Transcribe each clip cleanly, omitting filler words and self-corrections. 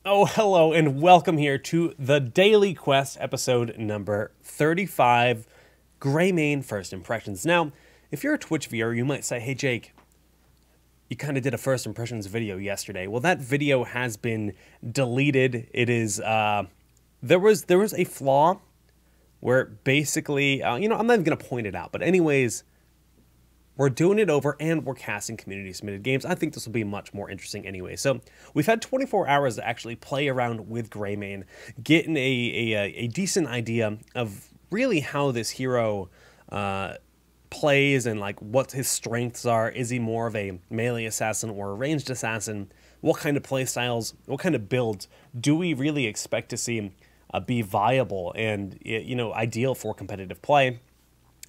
Oh, hello, and welcome here to the Daily Quest episode number 35, Greymane First Impressions. Now, if you're a Twitch viewer, you might say, hey, Jake, you kind of did a First Impressions video yesterday. Well, that video has been deleted. It is, there was a flaw where basically, I'm not even going to point it out, but anyways, we're doing it over and we're casting community submitted games. I think this will be much more interesting anyway. So we've had 24 hours to actually play around with Greymane, getting a decent idea of really how this hero plays and like what his strengths are. Is he more of a melee assassin or a ranged assassin? What kind of play styles, what kind of builds do we really expect to see be viable and ideal for competitive play?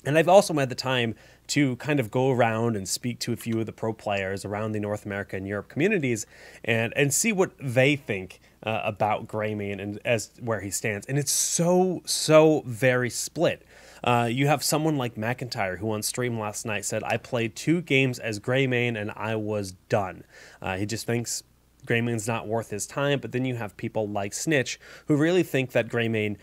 And I've also had the time to kind of go around and speak to a few of the pro players around the North America and Europe communities and see what they think about Greymane and as where he stands. And it's so very split. You have someone like McIntyre who on stream last night said, I played 2 games as Greymane and I was done. He just thinks Greymane's not worth his time, but then you have people like Snitch who really think that Greymane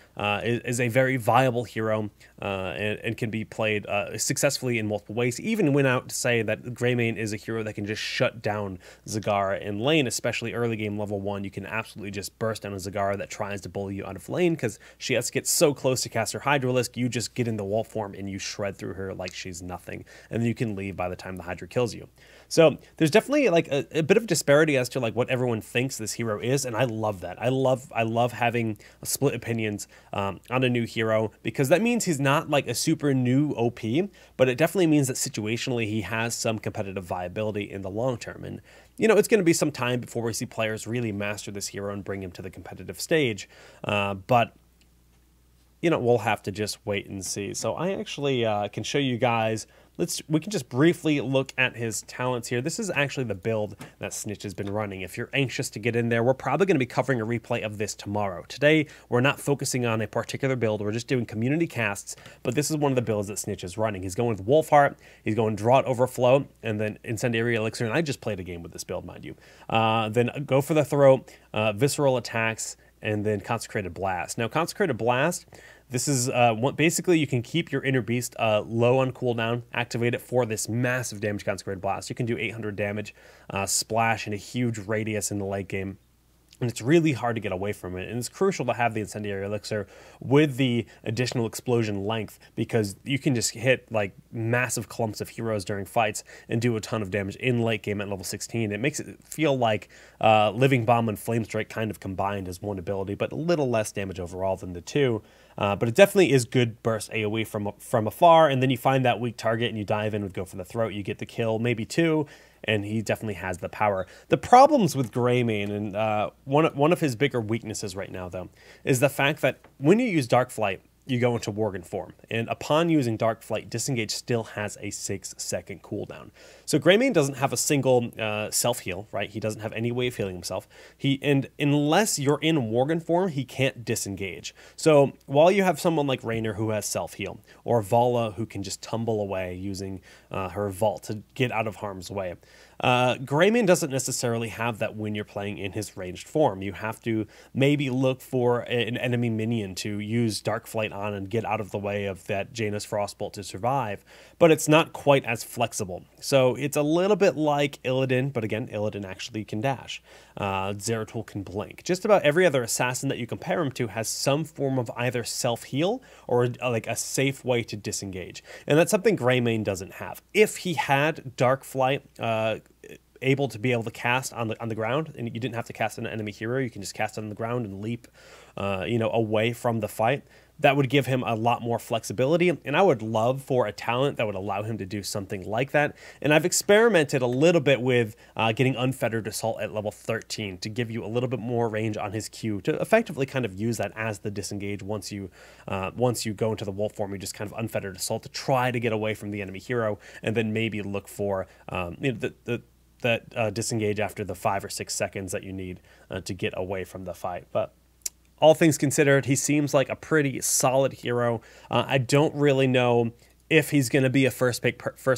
is a very viable hero and can be played successfully in multiple ways. He even went out to say that Greymane is a hero that can just shut down Zagara in lane, especially early game level 1. You can absolutely just burst down a Zagara that tries to bully you out of lane because she has to get so close to cast her Hydralisk. You just get in the wolf form and you shred through her like she's nothing, and then you can leave by the time the Hydra kills you. So there's definitely like a bit of disparity as to like what everyone thinks this hero is, and I love that. I love having split opinions on a new hero, because that means he's not like a super new OP, but it definitely means that situationally he has some competitive viability in the long term. And it's going to be some time before we see players really master this hero and bring him to the competitive stage, but we'll have to just wait and see. So I actually can show you guys. We can just briefly look at his talents here. This is actually the build that Snitch has been running. If you're anxious to get in there, we're probably going to be covering a replay of this tomorrow. Today, we're not focusing on a particular build. We're just doing community casts, but this is one of the builds that Snitch is running. He's going with Wolfheart, he's going Draught Overflow, and then Incendiary Elixir, and I just played a game with this build, mind you. Then go for the throat, Visceral Attacks, and then Consecrated Blast. Now, Consecrated Blast, this is basically you can keep your Inner Beast low on cooldown, activate it for this massive damage Consecrated Blast. You can do 800 damage, splash, and a huge radius in the late game. And it's really hard to get away from it. And it's crucial to have the Incendiary Elixir with the additional explosion length, because you can just hit like massive clumps of heroes during fights and do a ton of damage in late game at level 16. It makes it feel like Living Bomb and Flame Strike kind of combined as one ability, but a little less damage overall than the two. But it definitely is good burst AoE from afar, and then you find that weak target and you dive in with Go for the Throat. You get the kill, maybe 2, and he definitely has the power. The problems with Greymane, and one of his bigger weaknesses right now, though, is the fact that when you use Dark Flight, you go into Worgen form, and upon using Dark Flight, Disengage still has a 6-second cooldown. So Greymane doesn't have a single self-heal, right? He doesn't have any way of healing himself. And unless you're in Worgen form, he can't disengage. So while you have someone like Raynor who has self-heal, or Vala who can just tumble away using her Vault to get out of harm's way, Greymane doesn't necessarily have that when you're playing in his ranged form. You have to maybe look for an enemy minion to use Dark Flight on and get out of the way of that Janus Frostbolt to survive, but it's not quite as flexible. So it's a little bit like Illidan, but again, Illidan actually can dash. Zeratul can blink. Just about every other assassin that you compare him to has some form of either self-heal or like a safe way to disengage, and that's something Greymane doesn't have. If he had Dark Flight able to cast on the ground, and you didn't have to cast an enemy hero, you can just cast it on the ground and leap away from the fight, that would give him a lot more flexibility, and I would love for a talent that would allow him to do something like that. And I've experimented a little bit with getting Unfettered Assault at level 13 to give you a little bit more range on his Q, to effectively kind of use that as the disengage. Once you go into the wolf form, you just kind of Unfettered Assault to try to get away from the enemy hero, and then maybe look for that disengage after the 5 or 6 seconds that you need to get away from the fight. But all things considered, he seems like a pretty solid hero. I don't really know if he's going to be a first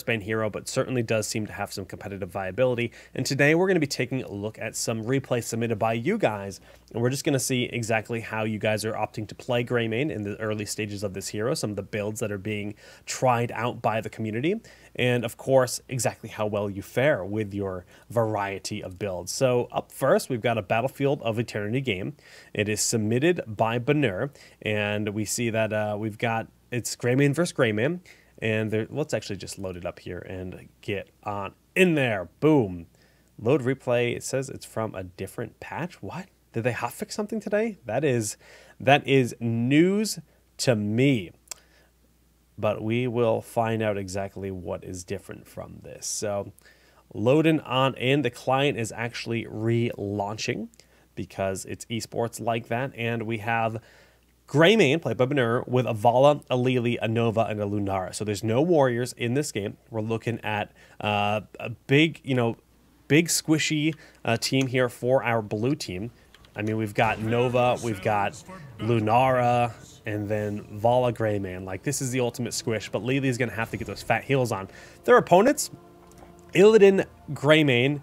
band hero, but certainly does seem to have some competitive viability. And today we're going to be taking a look at some replays submitted by you guys, and we're just going to see exactly how you guys are opting to play Greymane in the early stages of this hero, some of the builds that are being tried out by the community, and of course exactly how well you fare with your variety of builds. So up first, we've got a Battlefield of Eternity game. It is submitted by Banner, and we see that it's Greymane versus Greymane, and let's actually just load it up here and get on in there. Boom. Load replay. It says it's from a different patch. What? Did they hotfix something today? That is news to me. But we will find out exactly what is different from this. So loading on in. The client is actually relaunching because it's esports like that, and we have Greymane, played by Banner, with a Vala, a Lili, a Nova, and a Lunara. So there's no warriors in this game. We're looking at a big, big squishy team here for our blue team. I mean, we've got Nova, we've got Lunara, and then Vala Greymane. Like, this is the ultimate squish, but Lili's going to have to get those fat heals on. Their opponents, Illidan, Greymane,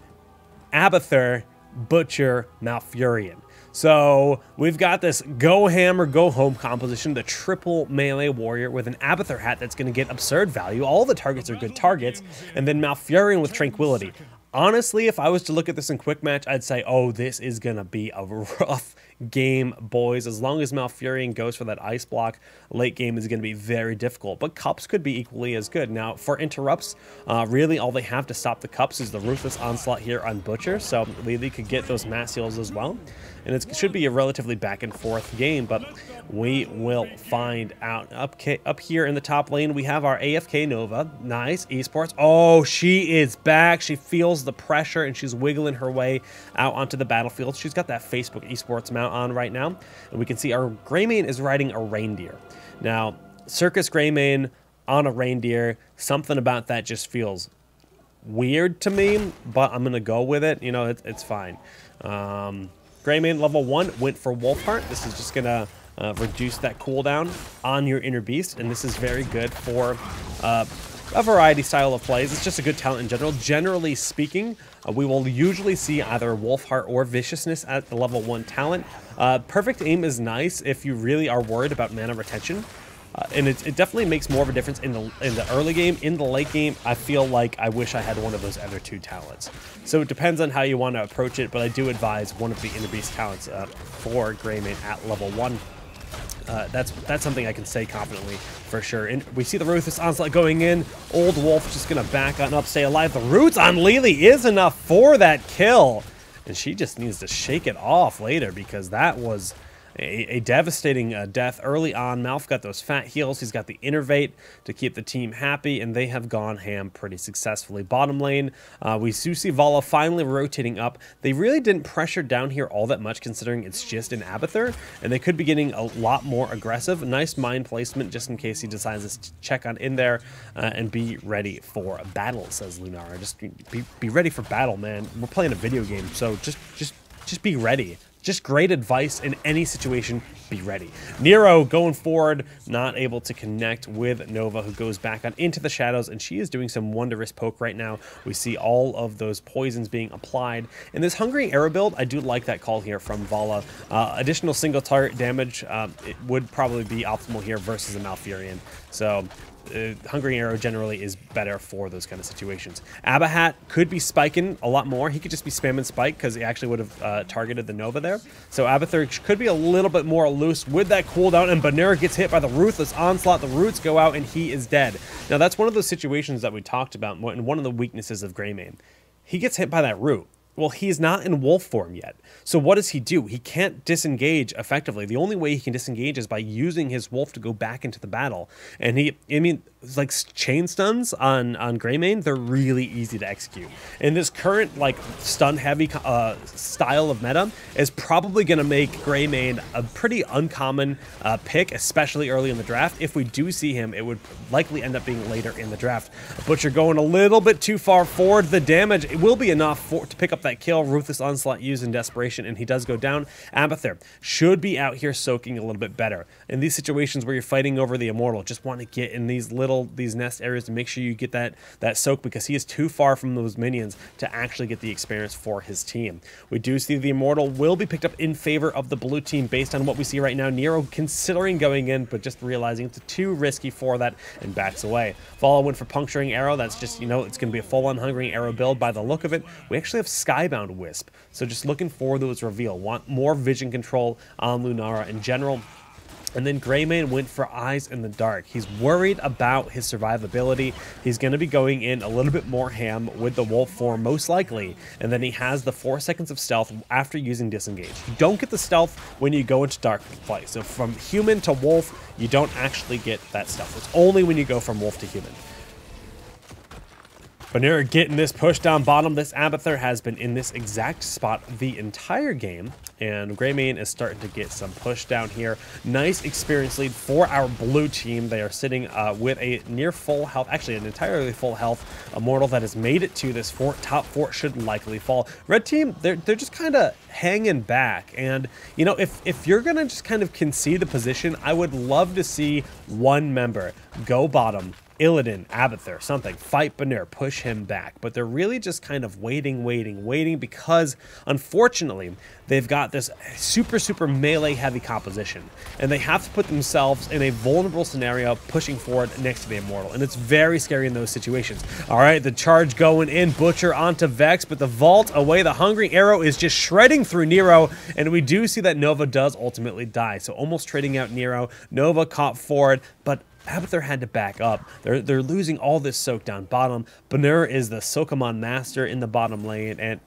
Abathur, Butcher, Malfurion. So we've got this go ham or go home composition, the triple melee warrior with an Abathur hat that's going to get absurd value. All the targets are good targets, and then Malfurion with tranquility. Honestly, if I was to look at this in quick match, I'd say, oh, this is going to be a rough game, boys. As long as Malfurion goes for that ice block, late game is going to be very difficult. But Cups could be equally as good. Now, for interrupts, really all they have to stop the Cups is the Ruthless Onslaught here on Butcher. So Lili could get those mass heals as well. And it should be a relatively back and forth game, but we will find out. Up here in the top lane, we have our AFK Nova. Nice. Esports. Oh, she is back. She feels the pressure, and she's wiggling her way out onto the battlefield. She's got that Facebook Esports mount on right now. And we can see our Greymane is riding a reindeer. Now, Circus Greymane on a reindeer, something about that just feels weird to me, but I'm going to go with it. It's fine. Greymane level 1 went for Wolfheart. This is just going to reduce that cooldown on your Inner Beast, and this is very good for a variety style of plays. It's just a good talent in general. Generally speaking, we will usually see either Wolfheart or Viciousness at the level 1 talent. Perfect Aim is nice if you really are worried about mana retention. And it definitely makes more of a difference in the early game. In the late game, I feel like I wish I had one of those other 2 talents. So it depends on how you want to approach it, but I do advise one of the Inner Beast talents for Greymane at level 1. That's something I can say confidently for sure. And we see the Ruthless Onslaught going in. Old Wolf just going to back on up, stay alive. The roots on Lili is enough for that kill. And she just needs to shake it off later, because that was a devastating death early on. Malf got those fat heals. He's got the Innervate to keep the team happy, and they have gone ham pretty successfully. Bottom lane, we do see Vala finally rotating up. They really didn't pressure down here all that much, considering it's just an Abathur, and they could be getting a lot more aggressive. Nice mind placement just in case he decides to check on in there and be ready for a battle, says Lunara. Just be ready for battle, man. We're playing a video game, so just be ready. Just great advice in any situation, be ready. Nero going forward, not able to connect with Nova, who goes back on into the shadows, and she is doing some wondrous poke right now. We see all of those poisons being applied. In this Hungry Arrow build, I do like that call here from Vala. Additional single target damage, it would probably be optimal here versus a Malfurion. So Hungry Arrow generally is better for those kind of situations. Abahat could be spiking a lot more. He could just be spamming spike because he actually would have targeted the Nova there. So Abathur could be a little bit more loose with that cooldown, and Banner gets hit by the Ruthless Onslaught. The roots go out, and he is dead. Now, that's one of those situations that we talked about, and one of the weaknesses of Greymane. He gets hit by that root. Well, he's not in wolf form yet. So what does he do? He can't disengage effectively. The only way he can disengage is by using his wolf to go back into the battle. And like chain stuns on Greymane, they're really easy to execute. And this current like stun heavy style of meta is probably going to make Greymane a pretty uncommon pick, especially early in the draft. If we do see him, it would likely end up being later in the draft. Butcher going a little bit too far forward. The damage, it will be enough to pick up that kill. Ruthless Onslaught used in desperation, and he does go down. Abathur should be out here soaking a little bit better. In these situations where you're fighting over the Immortal, just want to get in these nest areas to make sure you get that soak, because he is too far from those minions to actually get the experience for his team. We do see the Immortal will be picked up in favor of the blue team based on what we see right now. Nero considering going in, but just realizing it's too risky for that and backs away. Follow went for Puncturing Arrow. That's just, you know, it's going to be a full-on Hungering Arrow build by the look of it. We actually have Skybound Wisp, so just looking for those reveal. Want more vision control on Lunara in general. And then Greymane went for Eyes in the Dark. He's worried about his survivability. He's going to be going in a little bit more ham with the wolf form, most likely. And then he has the 4 seconds of stealth after using Disengage. You don't get the stealth when you go into Dark play. So from human to wolf, you don't actually get that stealth. It's only when you go from wolf to human. Banera getting this push down bottom. This Abathur has been in this exact spot the entire game. And Greymane is starting to get some push down here. Nice experience lead for our blue team. They are sitting with a near full health, actually an entirely full health Immortal that has made it to this fort. Top fort should likely fall. Red team, they're just kind of hanging back. And, you know, if you're going to just kind of concede the position, I would love to see one member go bottom, Illidan, Abathur, something, fight Banner, push him back. But they're really just kind of waiting because, unfortunately, they've got this super melee heavy composition. And they have to put themselves in a vulnerable scenario pushing forward next to the Immortal. And it's very scary in those situations. All right, the charge going in, Butcher onto Vex, but the vault away, the Hungry Arrow is just shredding through Nero. And we do see that Nova does ultimately die. So almost trading out Nero. Nova caught forward, but Abathur had to back up. They're losing all this soak down bottom. Banner is the Sokamon master in the bottom lane, and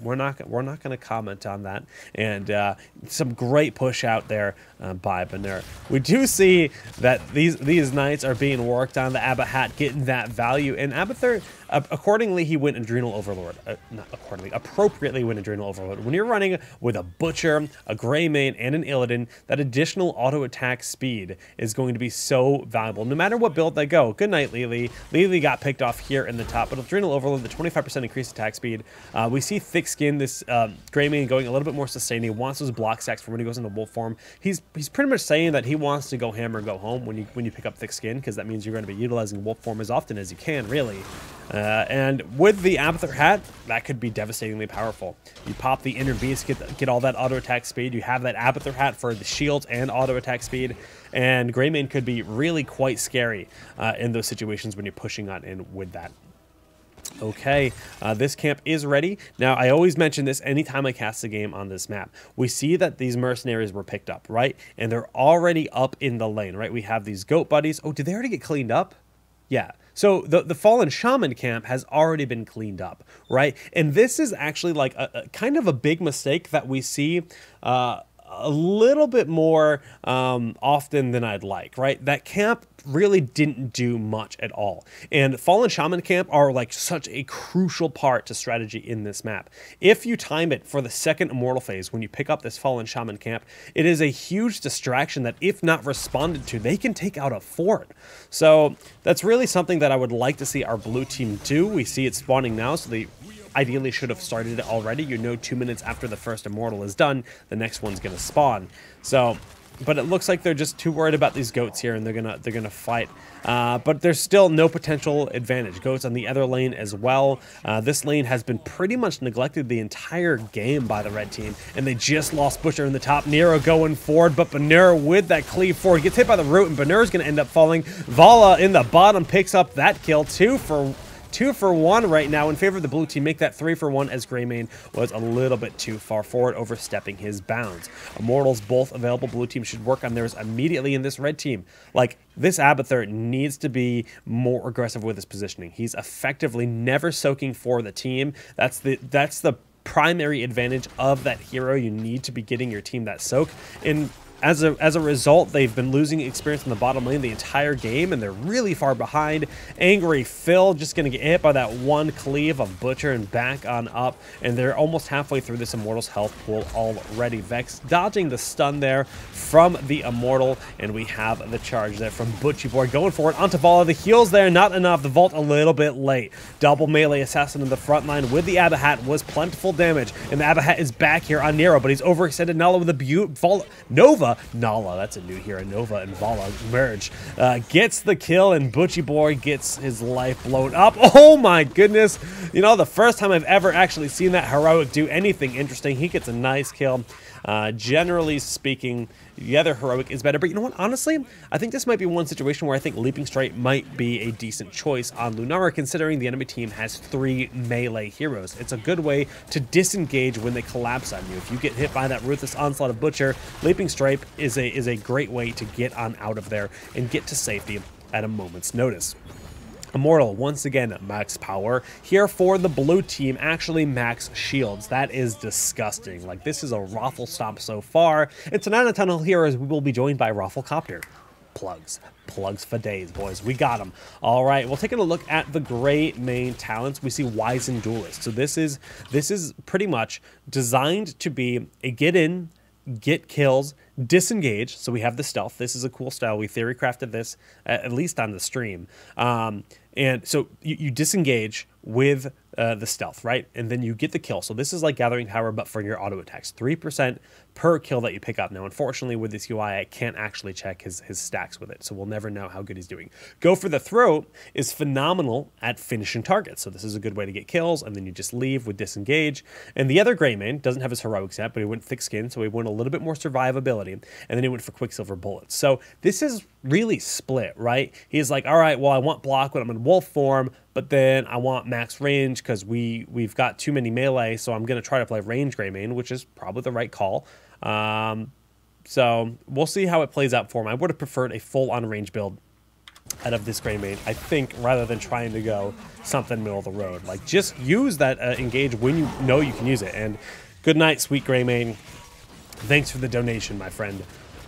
we're not going to comment on that. And some great push out there by Banner. We do see that these knights are being worked on. The Abba hat getting that value, and Abathur, accordingly, he went Adrenal Overlord. Not accordingly, appropriately went Adrenal Overlord. When you're running with a Butcher, a Greymane, and an Illidan, that additional auto attack speed is going to be so valuable, no matter what build they go. Good night, Lily. Lily got picked off here in the top, but Adrenal Overlord, the 25% increased attack speed. We see Thick Skin, this Greymane going a little bit more sustaining. He wants those block stacks for when he goes into wolf form. He's pretty much saying that he wants to go hammer, go home when you pick up Thick Skin, because that means you're going to be utilizing wolf form as often as you can, really. And with the Abathur hat, that could be devastatingly powerful. You pop the Inner Beast, get all that auto attack speed. You have that Abathur hat for the shields and auto attack speed. And Greymane could be really quite scary in those situations when you're pushing on in with that. Okay, this camp is ready. Now, I always mention this anytime I cast a game on this map. We see that these mercenaries were picked up, right? And they're already up in the lane, right? We have these goat buddies. Oh, did they already get cleaned up? Yeah. So the Fallen Shaman camp has already been cleaned up, right? And this is actually like a kind of a big mistake that we see a little bit more often than I'd like, right? That camp really didn't do much at all. And Fallen Shaman camp are like such a crucial part to strategy in this map. If you time it for the second Immortal phase, when you pick up this Fallen Shaman camp, it is a huge distraction that if not responded to, they can take out a fort. So that's really something that I would like to see our blue team do. We see it spawning now, so they ideally should have started it already. You know, 2 minutes after the first Immortal is done, the next one's gonna spawn. So, but it looks like they're just too worried about these goats here, and they're gonna fight. But there's still no potential advantage. Goats on the other lane as well. This lane has been pretty much neglected the entire game by the red team, and they just lost Butcher in the top. Nero going forward, but Banner with that cleave forward gets hit by the root, and Banner's gonna end up falling. Vala in the bottom picks up that kill. Two for one right now in favor of the blue team. Make that 3 for 1 as Greymane was a little bit too far forward, overstepping his bounds. Immortals both available. Blue team should work on theirs immediately in this red team. Like, this Abathur needs to be more aggressive with his positioning. He's effectively never soaking for the team. That's the primary advantage of that hero. You need to be getting your team that soak. And as a result, they've been losing experience in the bottom lane the entire game, and they're really far behind. Angry Phil just going to get hit by that one cleave of Butcher and back on up, and they're almost halfway through this Immortal's health pool already. Vex dodging the stun there from the Immortal, and we have the charge there from Butchie Boy going for it onto Vala. The heals there, not enough. The Vault a little bit late. Double melee assassin in the front line with the Abahat was plentiful damage, and the Abahat is back here on Nero, but he's overextended Nala with a Nova. Nala, that's a new hero. Nova and Vala merge. Gets the kill, and Butchie Boy gets his life blown up. Oh my goodness. You know, the first time I've ever actually seen that heroic do anything interesting. He gets a nice kill. Generally speaking, the other heroic is better, but you know what, honestly, I think this might be one situation where I think Leaping Strike might be a decent choice on Lunara, considering the enemy team has 3 melee heroes. It's a good way to disengage when they collapse on you. If you get hit by that Ruthless Onslaught of Butcher, Leaping Strike is a great way to get on out of there and get to safety at a moment's notice. Immortal, once again, max power. Here for the blue team, actually max shields. That is disgusting. Like, this is a Raffle stop so far. And tonight on Tunnel Heroes, we will be joined by Rafflecopter. Plugs. Plugs for days, boys. We got them. All right, well, taking a look at the Greymane talents, we see Wizened Duelist. So this is pretty much designed to be a get in, get kills, disengage. So we have the stealth. This is a cool style. We theory crafted this at least on the stream. And so you disengage with the stealth, right? And then you get the kill. So this is like Gathering Power, but for your auto attacks. 3% per kill that you pick up. Now, unfortunately, with this UI, I can't actually check his stacks with it, so we'll never know how good he's doing. Go for the Throat is phenomenal at finishing targets. So this is a good way to get kills, and then you just leave with disengage. And the other Greymane doesn't have his heroics yet, but he went thick skin, so he went a little bit more survivability, and then he went for Quicksilver bullets. So this is really split, right? He's like, all right, well, I want block when I'm in wolf form, but then I want max range because we've got too many melee, so I'm going to try to play range Greymane, which is probably the right call. So we'll see how it plays out for him. I would have preferred a full-on range build out of this Greymane, I think, rather than trying to go something middle of the road. Like, just use that engage when you know you can use it. And good night, sweet Greymane. Thanks for the donation, my friend.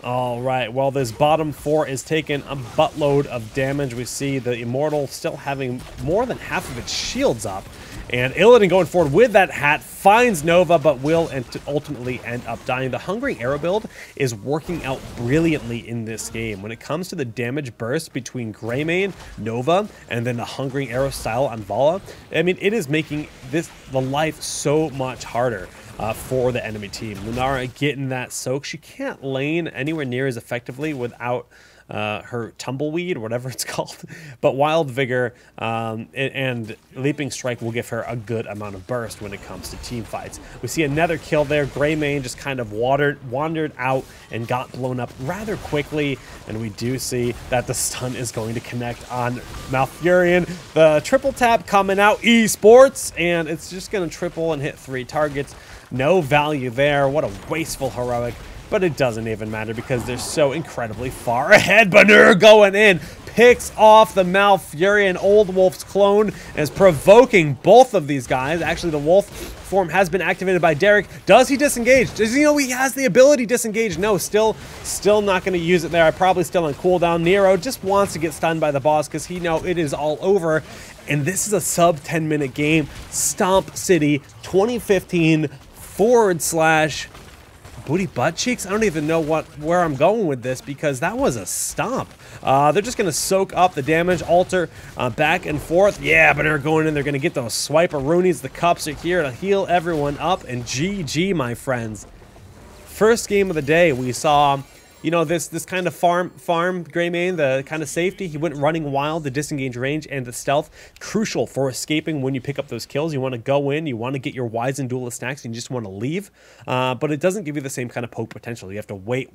All right, well, this bottom 4 is taking a buttload of damage. We see the Immortal still having more than half of its shields up. And Illidan going forward with that hat finds Nova, but will ultimately end up dying. The Hungering Arrow build is working out brilliantly in this game. When it comes to the damage burst between Greymane, Nova, and then the Hungering Arrow style on Vala, I mean, it is making the life so much harder for the enemy team. Lunara getting that soak. She can't lane anywhere near as effectively without her Tumbleweed, or whatever it's called. But Wild Vigor and Leaping Strike will give her a good amount of burst when it comes to team fights. We see another kill there. Greymane just kind of wandered out and got blown up rather quickly. And we do see that the stun is going to connect on Malfurion. The triple tap coming out, esports, and it's just going to triple and hit 3 targets. No value there. What a wasteful heroic. But it doesn't even matter because they're so incredibly far ahead. Banner going in, picks off the Malfurion Old Wolf's clone, and is provoking both of these guys. Actually, the Wolf form has been activated by Derek. Does he disengage? Does he know he has the ability to disengage? No, still not going to use it there. Probably still on cooldown. Nero just wants to get stunned by the boss because he knows it is all over. And this is a sub 10-minute game. Stomp City 2015 / Booty Butt Cheeks? I don't even know where I'm going with this because that was a stomp. They're just going to soak up the damage, alter back and forth. Yeah, but they're going in. They're going to get those swiper-roonies. The cups are here to heal everyone up. And GG, my friends. First game of the day, we saw, you know, this kind of farm Greymane, the kind of safety. He went running wild, the disengage range, and the stealth. Crucial for escaping when you pick up those kills. You want to go in, you want to get your Wizened Duelist stacks, and you just want to leave. But it doesn't give you the same kind of poke potential. You have to wait,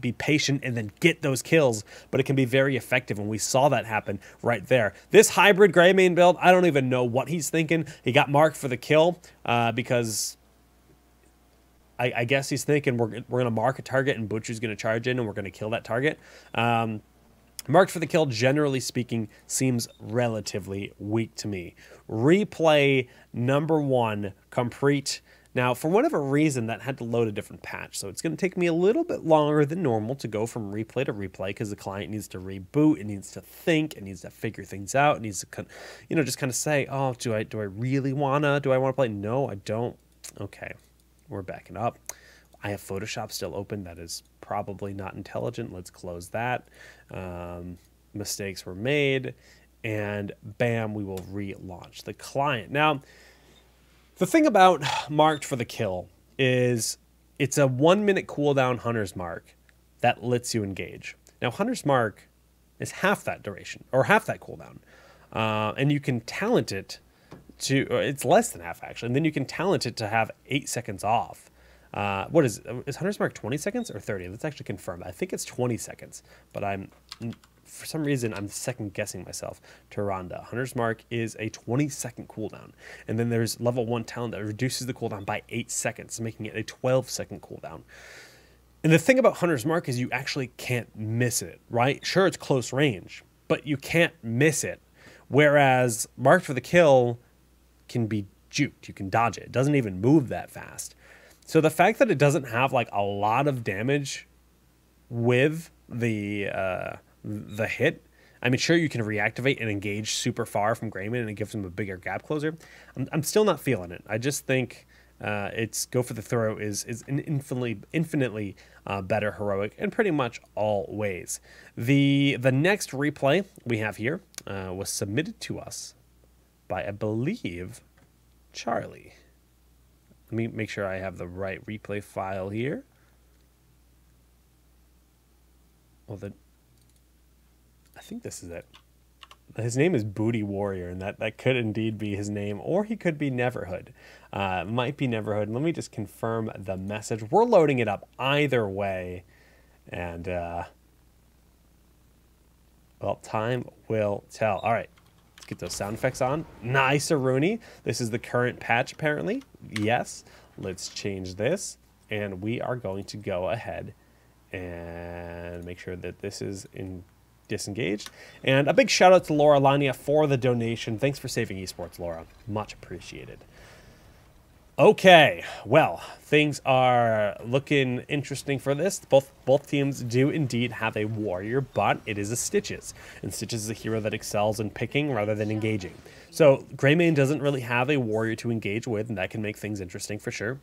be patient, and then get those kills. But it can be very effective, and we saw that happen right there. This hybrid Greymane build, I don't even know what he's thinking. He got marked for the kill because I guess he's thinking we're going to mark a target and Butcher's going to charge in and we're going to kill that target. Marked for the kill, generally speaking, seems relatively weak to me. Replay number 1, complete Now, for whatever reason, that had to load a different patch. So it's going to take me a little bit longer than normal to go from replay to replay because the client needs to reboot. It needs to think. It needs to figure things out. It needs to, just kind of say, oh, do I really want to? Do I want to play? No, I don't. Okay, we're backing up. I have Photoshop still open. That is probably not intelligent. Let's close that. Mistakes were made. And bam, we will relaunch the client. Now, the thing about Marked for the Kill is it's a 1 minute cooldown Hunter's Mark that lets you engage. Now, Hunter's Mark is half that duration, or half that cooldown. And you can talent it to, it's less than half actually, and then you can talent it to have 8 seconds off. What is Hunter's Mark 20 seconds or 30? Let's actually confirm. I think it's 20 seconds, but for some reason, I'm second guessing myself. Tyrande. Hunter's Mark is a 20-second cooldown. And then there's level 1 talent that reduces the cooldown by 8 seconds, making it a 12-second cooldown. And the thing about Hunter's Mark is you actually can't miss it, right? Sure, it's close range, but you can't miss it. Whereas Marked for the Kill can be juked. You can dodge it. It doesn't even move that fast. So the fact that it doesn't have like a lot of damage with the hit, I mean, sure, you can reactivate and engage super far from Greymane and it gives him a bigger gap closer. I'm still not feeling it. I just think it's go for the throw is an infinitely better heroic in pretty much all ways. The next replay we have here was submitted to us by, I believe, Charlie. Let me make sure I have the right replay file here. Well, I think this is it. His name is Booty Warrior, and that could indeed be his name, or he could be Neverhood. Might be Neverhood. Let me just confirm the message. We're loading it up either way, and well, time will tell. All right, let's get those sound effects on. Nice, Rooney. This is the current patch, apparently. Yes. Let's change this, and we are going to go ahead and make sure that this is disengaged. And a big shout out to Laura Lania for the donation. Thanks for saving esports, Laura. Much appreciated. Okay, well, things are looking interesting for this. Both teams do indeed have a warrior, but it is a Stitches. And Stitches is a hero that excels in picking rather than engaging. So Greymane doesn't really have a warrior to engage with, and that can make things interesting for sure.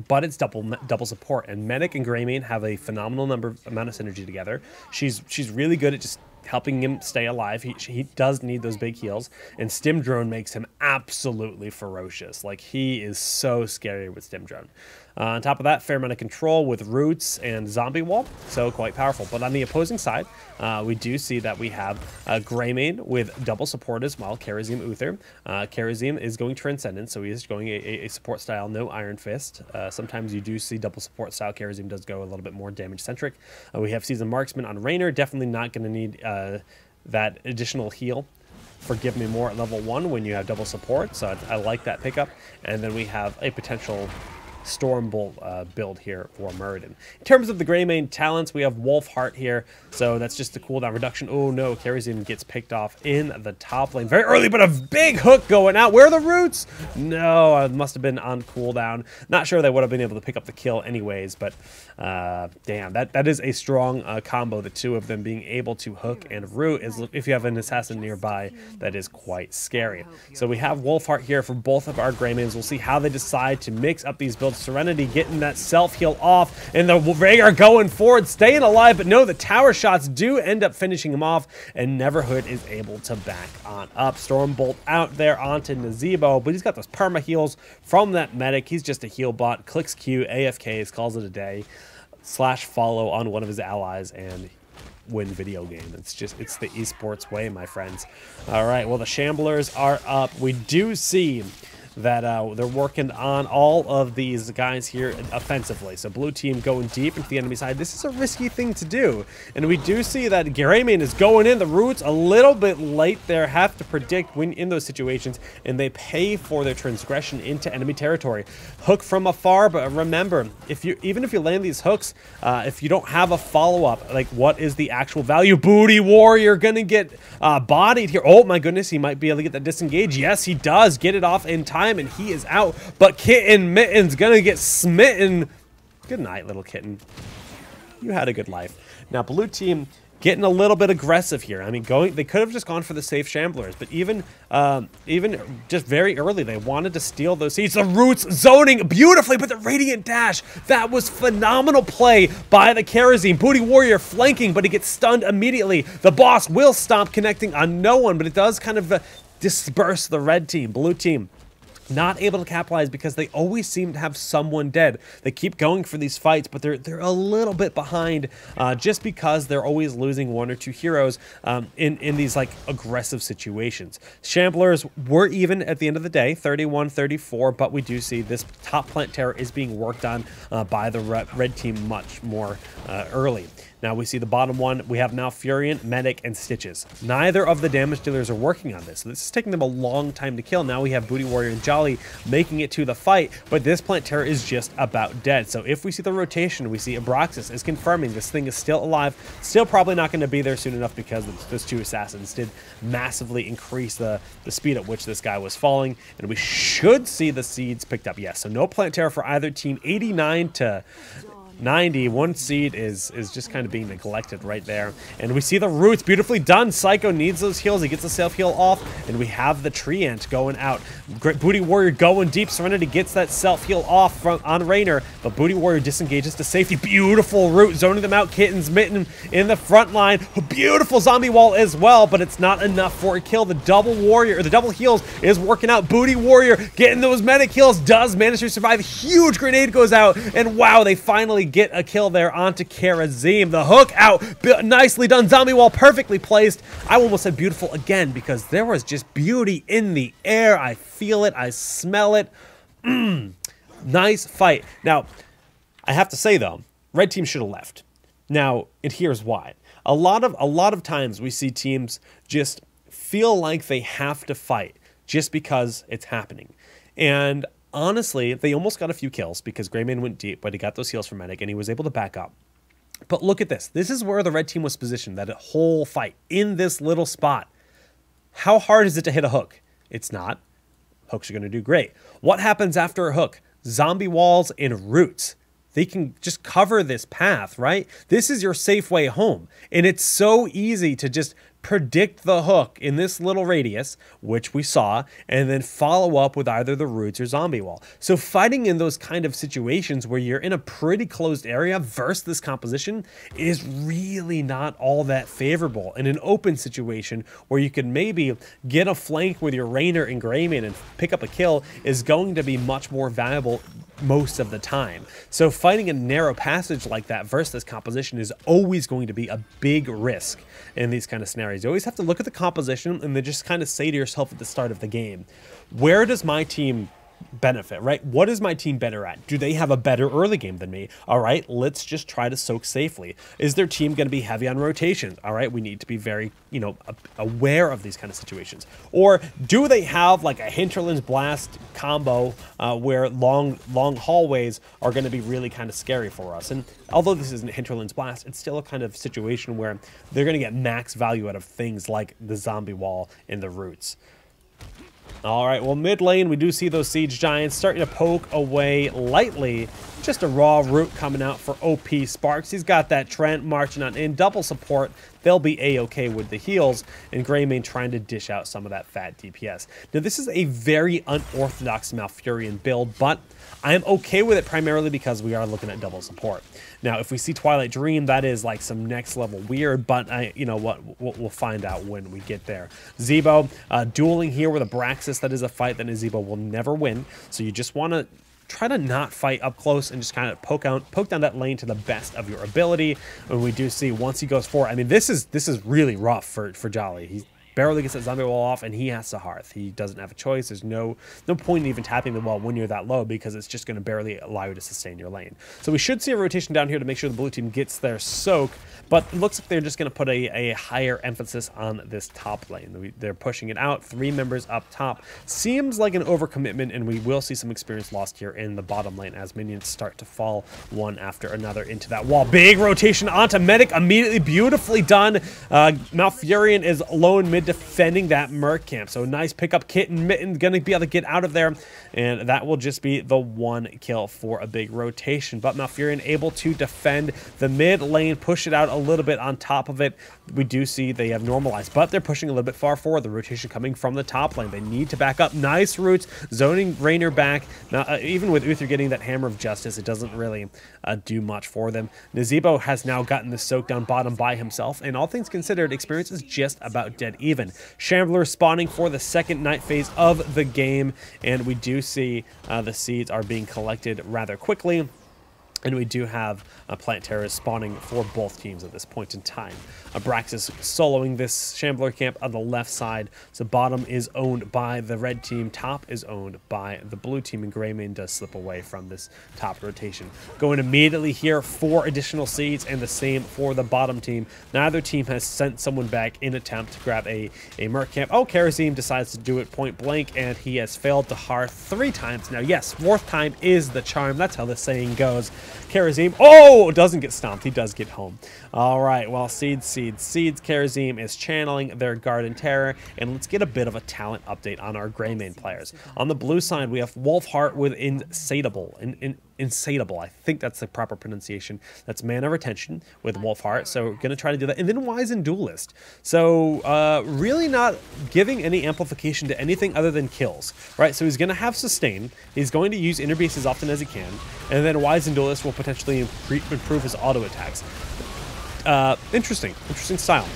But it's double support, and Medic and Greymane have a phenomenal amount of synergy together. She's really good at just helping him stay alive. He does need those big heals, and Stim Drone makes him absolutely ferocious. Like, he is so scary with Stim Drone. On top of that, fair amount of control with Roots and Zombie Wall, so quite powerful. But on the opposing side, we do see that we have Greymane with double support as well, Kharazim Uther. Kharazim is going Transcendence, so he is going a support style, no Iron Fist. Sometimes you do see double support style. Kharazim does go a little bit more damage-centric. We have Seasoned Marksman on Raynor, definitely not going to need that additional heal. Forgive Me More at level 1 when you have double support, so I like that pickup. And then we have a potential Stormbolt build here for Muradin. In terms of the Greymane talents, we have Wolf Heart here, so that's just the cooldown reduction. Oh no, Kharazim gets picked off in the top lane very early, but a big hook going out. Where are the Roots? No, it must have been on cooldown. Not sure they would have been able to pick up the kill anyways, but damn, that is a strong combo, the two of them being able to hook and root. If you have an assassin nearby, that is quite scary. So we have Wolf Heart here for both of our Greymanes. We'll see how they decide to mix up these builds. Serenity getting that self-heal off, and the Rhaegar going forward, staying alive, but no, the tower shots do end up finishing him off, and Neverhood is able to back on up. Stormbolt out there onto Nazebo, but he's got those perma heals from that medic. He's just a heal bot, clicks Q, AFKs, calls it a day, /follow on one of his allies, and win video game. It's the esports way, my friends. All right, well, the Shamblers are up. We do see that they're working on all of these guys here offensively. So blue team going deep into the enemy side. This is a risky thing to do. And we do see that Greymane is going in. The Roots a little bit late there. Have to predict when in those situations. And they pay for their transgression into enemy territory. Hook from afar. But remember, even if you land these hooks, if you don't have a follow-up, like what is the actual value? Booty Warrior gonna get bodied here. Oh my goodness, he might be able to get that disengage. Yes, he does. Get it off in time. time, and he is out. But Kitten Mitten's gonna get smitten. Good night, little kitten. You had a good life. Now, blue team getting a little bit aggressive here. I mean, they could have just gone for the safe Shamblers, but even just very early, they wanted to steal those seeds. The Roots zoning beautifully, but the Radiant Dash, that was phenomenal play by the Kerosene. Booty Warrior flanking, but he gets stunned immediately. The boss will stop connecting on no one, but it does kind of disperse the red team. Blue team not able to capitalize because they always seem to have someone dead. They keep going for these fights, but they're a little bit behind just because they're always losing one or two heroes in these like aggressive situations. Shamblers were even at the end of the day, 31-34, but we do see this top plant terror is being worked on by the red team much more early. Now we see the bottom one. We have Malfurion, Medic, and Stitches. Neither of the damage dealers are working on this. So this is taking them a long time to kill. Now we have Booty Warrior and Jolly making it to the fight, but this Plant Terror is just about dead. So if we see the rotation, we see Abraxas is confirming this thing is still alive. Still probably not going to be there soon enough because those two assassins did massively increase the speed at which this guy was falling. And we should see the seeds picked up. Yes, so no Plant Terror for either team. 89 to 90, one seed is just kind of being neglected right there. And we see the Roots beautifully done. Psycho needs those heals. He gets the self-heal off, and we have the Treant going out. Great Booty Warrior going deep. Serenity gets that self-heal off on Raynor, but Booty Warrior disengages to safety. Beautiful Root zoning them out. Kitten's Mitten in the front line. A beautiful zombie wall as well, but it's not enough for a kill. The double warrior, or the double heals is working out. Booty Warrior getting those medic heals, does manage to survive. Huge grenade goes out, and wow, they finally get a kill there onto Kerosene. The hook out, nicely done. Zombie wall perfectly placed. I almost said beautiful again because there was just beauty in the air. I feel it, I smell it. Nice fight. Now, I have to say though, red team should have left. Now, and here's why. A lot of times we see teams just feel like they have to fight just because it's happening. And honestly, they almost got a few kills because Greymane went deep, but he got those heals from Medic and he was able to back up. But look at this. This is where the red team was positioned, that whole fight in this little spot. How hard is it to hit a hook? It's not. Hooks are going to do great. What happens after a hook? Zombie walls and Roots. They can just cover this path, right? This is your safe way home. And it's so easy to just predict the hook in this little radius, which we saw, and then follow up with either the Roots or zombie wall. So fighting in those kind of situations where you're in a pretty closed area versus this composition is really not all that favorable. In an open situation where you could maybe get a flank with your Raynor and Greymane and pick up a kill is going to be much more valuable most of the time. So fighting a narrow passage like that versus this composition is always going to be a big risk in these kind of scenarios. You always have to look at the composition and then just kind of say to yourself at the start of the game, where does my team benefit, right? What is my team better at? Do they have a better early game than me? All right, let's just try to soak safely. Is their team going to be heavy on rotations? All right, we need to be very, aware of these kind of situations. Or do they have like a Hinterland's Blast combo where long hallways are going to be really kind of scary for us? And although this isn't Hinterland's Blast, it's still a kind of situation where they're going to get max value out of things like the zombie wall and the Roots. All right, well, mid lane, we do see those Siege Giants starting to poke away lightly. Just a raw Root coming out for OP Sparks. He's got that Trent marching on in. Double support. They'll be A-okay with the heals. And Greymane trying to dish out some of that fat DPS. Now, this is a very unorthodox Malfurion build, but I am okay with it primarily because we are looking at double support. Now, if we see Twilight Dream, that is like some next level weird, but you know what? We'll find out when we get there. Zebo dueling here with Abraxas. That is a fight that Zebo will never win. So you just want to try to not fight up close and just kind of poke down that lane to the best of your ability. And we do see once he goes forward, I mean, this is really rough for Jolly. He's barely gets that zombie wall off, and he has to hearth. He doesn't have a choice. There's no point in even tapping the wall when you're that low because it's just going to barely allow you to sustain your lane. So we should see a rotation down here to make sure the blue team gets their soak, but it looks like they're just going to put a higher emphasis on this top lane. They're pushing it out. 3 members up top. Seems like an overcommitment, and we will see some experience lost here in the bottom lane as minions start to fall one after another into that wall. Big rotation onto Medic immediately. Beautifully done. Malfurion is low and mid defending that Merc camp. So nice pickup. Kit and Mitten going to be able to get out of there, and that will just be the 1 kill for a big rotation. But Malfurion able to defend the mid lane, push it out a little bit on top of it. We do see they have normalized, but they're pushing a little bit far forward. The rotation coming from the top lane. They need to back up. Nice roots, zoning Raynor back. Now, even with Uther getting that Hammer of Justice, it doesn't really do much for them. Nazeebo has now gotten the soak down bottom by himself, and all things considered, experience is just about dead even. Shambler spawning for the second night phase of the game, and we do see the seeds are being collected rather quickly. And we do have plant terrorists spawning for both teams at this point in time. Abraxas soloing this Shambler camp on the left side. So bottom is owned by the red team. Top is owned by the blue team. And Greymane does slip away from this top rotation. Going immediately here for additional seeds, and the same for the bottom team. Neither team has sent someone back in attempt to grab a Merc camp. Oh, Karazim decides to do it point blank, and he has failed to Hearth 3 times now. Yes, 4th time is the charm. That's how the saying goes. Karazim, oh, doesn't get stomped. He does get home. All right, well, Seeds. Karazim is channeling their Garden Terror, and let's get a bit of a talent update on our Greymane players. On the blue side, we have Wolfheart with Insatiable. Insatiable, I think that's the proper pronunciation. That's Mana Retention with Wolfheart, so we're going to try to do that. And then Wizened Duelist. So really not giving any amplification to anything other than kills, right? So he's going to have Sustain. He's going to use Inner Beast as often as he can, and then Wizened Duelist will potentially improve his auto attacks. Interesting style.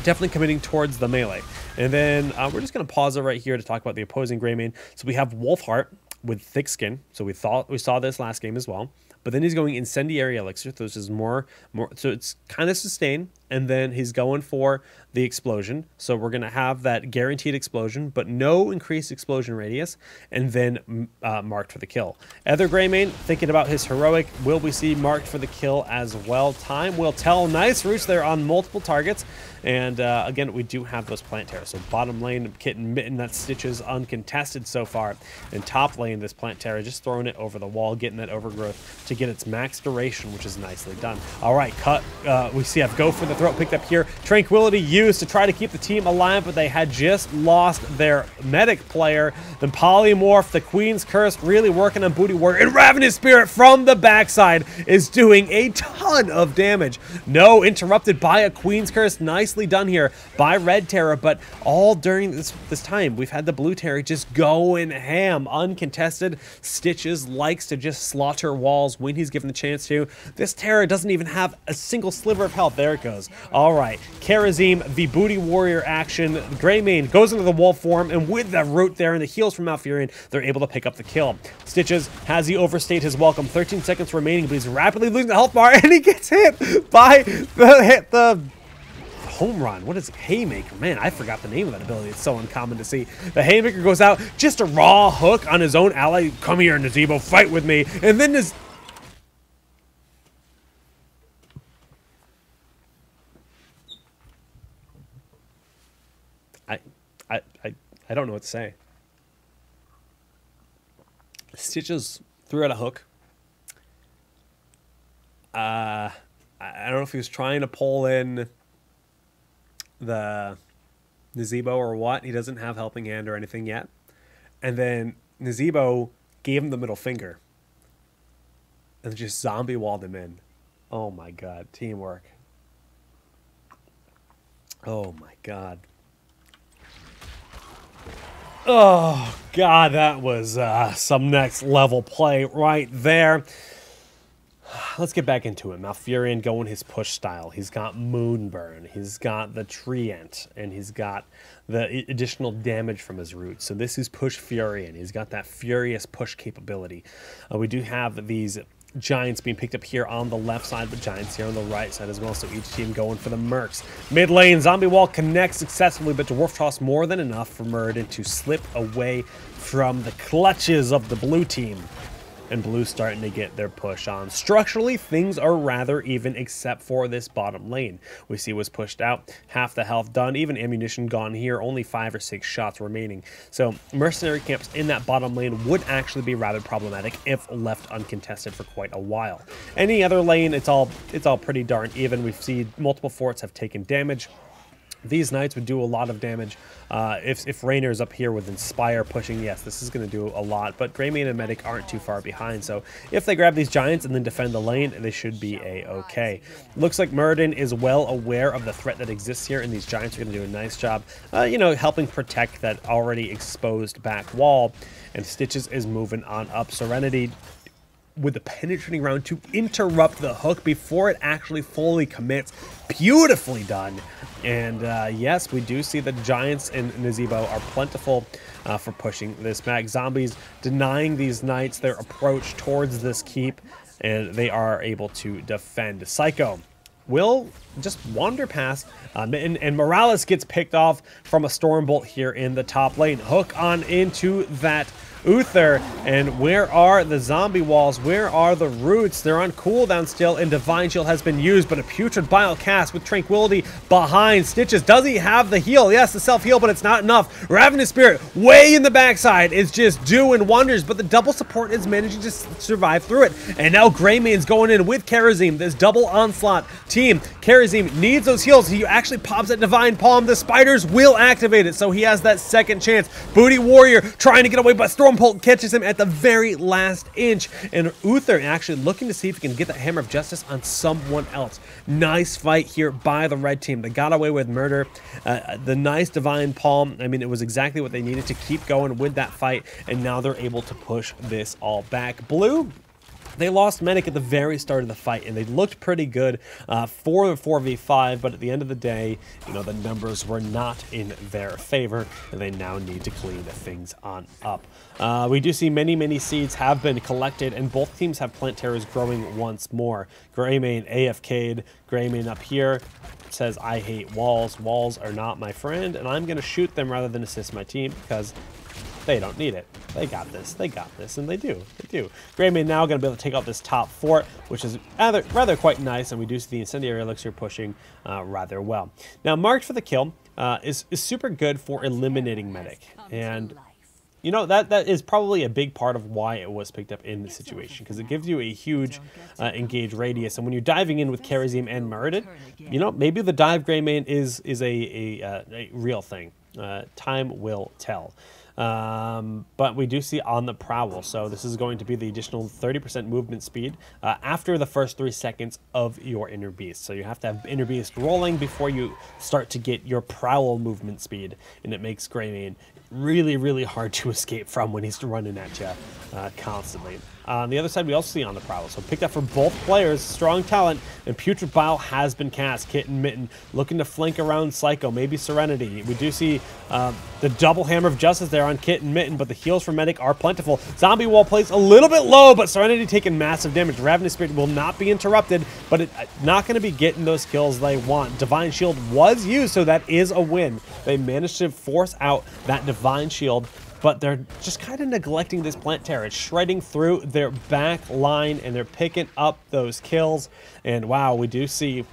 Definitely committing towards the melee. And then we're just going to pause it right here to talk about the opposing Greymane. So we have Wolfheart with Thick Skin. So we saw this last game as well. But then he's going Incendiary Elixir, so this is more, so it's kind of Sustain, and then he's going for the Explosion. So we're going to have that guaranteed explosion, but no increased explosion radius, and then marked for the kill. Other Greymane, thinking about his heroic, will we see marked for the kill as well? Time will tell. Nice roots there on multiple targets, and again, we do have those plant terrors. So bottom lane, Kit and Mitten, that Stitches uncontested so far, and top lane, this plant terror just throwing it over the wall, getting that overgrowth to get its max duration, which is nicely done. All right, cut. We see I've go for the throat picked up here. Tranquility used to try to keep the team alive, but they had just lost their medic player. The Polymorph, the Queen's Curse, really working on Booty Warrior, and Ravenous Spirit from the backside is doing a ton of damage. No, interrupted by a Queen's Curse. Nicely done here by Red Terror, but all during this time, we've had the Blue Terror just going ham. Uncontested. Stitches likes to just slaughter walls when he's given the chance to. This Terror doesn't even have a single sliver of health. There it goes. All right, Karazim, the Booty Warrior action. Greymane goes into the wolf form, and with the root there and the heals from Malfurion, they're able to pick up the kill. Stitches, has he overstayed his welcome? 13 seconds remaining, but he's rapidly losing the health bar, and he gets hit by the home run. What is it? Haymaker? Man, I forgot the name of that ability. It's so uncommon to see. The Haymaker goes out, just a raw hook on his own ally. Come here, Nazeebo, fight with me. And then this... I don't know what to say. Stitches threw out a hook. I don't know if he was trying to pull in the Nazeebo or what. He doesn't have Helping Hand or anything yet. And then Nazeebo gave him the middle finger and just zombie walled him in. Oh my god, teamwork. Oh my god. Oh god, that was some next level play right there. Let's get back into it. Malfurion going his push style. He's got Moonburn. He's got the Treant. And he's got the additional damage from his roots. So this is Push Furion. He's got that furious push capability. We do have these Giants being picked up here on the left side, but Giants here on the right side as well. So each team going for the Mercs. Mid lane, Zombie Wall connects successfully, but Dwarf Toss more than enough for Muradin to slip away from the clutches of the blue team. And Blue's starting to get their push on. Structurally, things are rather even except for this bottom lane. We see what's pushed out. Half the health done. Even ammunition gone here. Only 5 or 6 shots remaining. So mercenary camps in that bottom lane would actually be rather problematic if left uncontested for quite a while. Any other lane, it's all pretty darn even. We've seen multiple forts have taken damage. These knights would do a lot of damage. If Rainer's up here with Inspire pushing, yes, this is going to do a lot. But Greymane and Medic aren't too far behind, so if they grab these Giants and then defend the lane, they should be a-okay. Looks like Muradin is well aware of the threat that exists here, and these Giants are going to do a nice job, you know, helping protect that already exposed back wall. And Stitches is moving on up. Serenity with the penetrating round to interrupt the hook before it actually fully commits. Beautifully done. And yes, we do see the Giants and Nazeebo are plentiful for pushing this back. Zombies denying these knights their approach towards this keep, and they are able to defend. Psycho will just wander past, and Morales gets picked off from a Stormbolt here in the top lane. Hook on into that Uther, and where are the zombie walls? Where are the roots? They're on cooldown still, and Divine Shield has been used, but a Putrid Bile cast with Tranquility behind Stitches. Does he have the heal? Yes, the self-heal, but it's not enough. Ravenous Spirit way in the backside is just doing wonders, but the double support is managing to survive through it. And now Greymane's going in with Karazim, this double onslaught team. Karazim needs those heals. He actually pops that Divine Palm. The spiders will activate it, so he has that second chance. Booty Warrior trying to get away, but Stormbolt catches him at the very last inch. And Uther actually looking to see if he can get that Hammer of Justice on someone else. Nice fight here by the red team. They got away with murder. The nice Divine Palm, I mean, it was exactly what they needed to keep going with that fight, and now they're able to push this all back. Blue, they lost Medic at the very start of the fight, and they looked pretty good for the 4v5, but at the end of the day, you know, the numbers were not in their favor, and they now need to clean things on up. We do see many seeds have been collected, and both teams have plant terrors growing once more. Greymane AFK'd. Greymane up here says, I hate walls. Walls are not my friend, and I'm going to shoot them rather than assist my team because they don't need it. They got this. They got this, and they do. They do. Greymane now going to be able to take out this top fort, which is rather quite nice, and we do see the Incendiary Elixir pushing rather well. Now, marked for the kill is super good for eliminating Medic, and you know, that is probably a big part of why it was picked up in this situation, because it gives you a huge engage radius. And when you're diving in with Karazim and Muradin, you know, maybe the dive Greymane is a real thing. Time will tell. But we do see on the prowl, so this is going to be the additional 30% movement speed after the first 3 seconds of your inner beast. So you have to have inner beast rolling before you start to get your prowl movement speed, and it makes Greymane really hard to escape from when he's running at you constantly. On the other side, we also see on the prowl, so picked up for both players, strong talent, and Putrid Bile has been cast. Kit and Mitten looking to flank around Psycho, maybe Serenity. We do see the double Hammer of Justice there on Kit and Mitten, but the heals for Medic are plentiful. Zombie wall plays a little bit low, but Serenity taking massive damage. Ravenous Spirit will not be interrupted, but it's not going to be getting those kills they want. Divine Shield was used, so that is a win. They managed to force out that Divine Shield, but they're just kind of neglecting this plant terror. It's shredding through their back line, and they're picking up those kills. And wow, we do see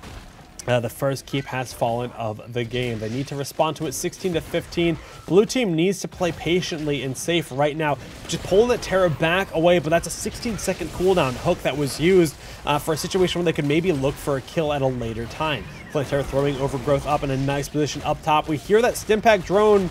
the first keep has fallen of the game. They need to respond to it 16-15. Blue team needs to play patiently and safe right now. Just pulling that terror back away, but that's a 16-second cooldown hook that was used for a situation where they could maybe look for a kill at a later time. Plant terror throwing Overgrowth up in a nice position up top. We hear that Stimpack drone.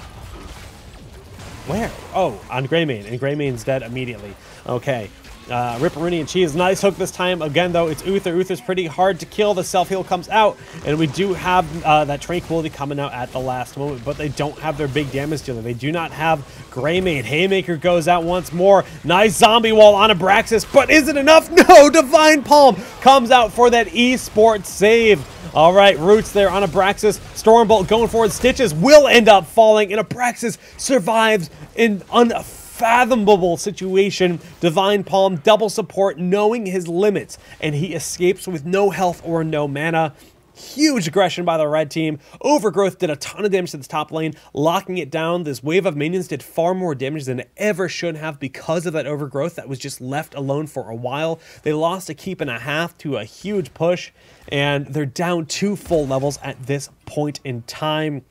Where? Oh, on Greymane, and Greymane's dead immediately. Okay. Ripperoni and Cheese, nice hook this time. Again, though, it's Uther. Uther's pretty hard to kill. The self-heal comes out, and we do have that Tranquility coming out at the last moment, but they don't have their big damage dealer. They do not have Greymane. Haymaker goes out once more. Nice zombie wall on Abraxas, but is it enough? No! Divine Palm comes out for that esports save. All right, Roots there on Abraxas. Stormbolt going forward. Stitches will end up falling, and Abraxas survives in unfathomable situation. Divine Palm, double support, knowing his limits, and he escapes with no health or no mana. Huge aggression by the red team. Overgrowth did a ton of damage to the top lane, locking it down. This wave of minions did far more damage than it ever should have because of that Overgrowth that was just left alone for a while. They lost a keep and a half to a huge push, and they're down 2 full levels at this point in time.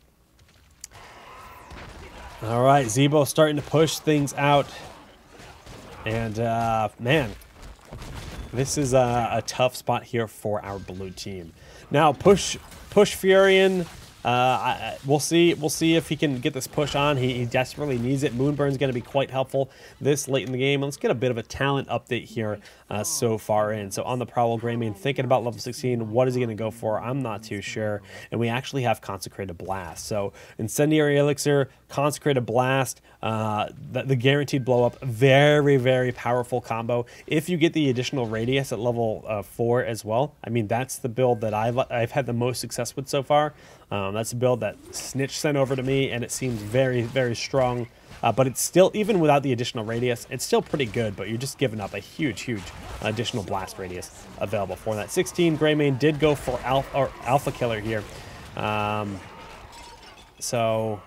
All right, Zebo starting to push things out, and man, this is a tough spot here for our blue team. Now, push Furion We'll see if he can get this push on. He desperately needs it. Moonburn's going to be quite helpful this late in the game. Let's get a bit of a talent update here so far in. So on the Prowl, Greymane thinking about level 16. What is he going to go for? I'm not too sure. And we actually have Consecrated Blast. So Incendiary Elixir, Consecrated Blast, the guaranteed blow up, very, very powerful combo. If you get the additional radius at level 4 as well, I mean, that's the build that I've had the most success with so far. That's a build that Snitch sent over to me, and it seems very, very strong. But it's still, even without the additional radius, it's still pretty good, but you're just giving up a huge, huge additional blast radius available for that. 16, Greymane did go for Alpha Killer here. So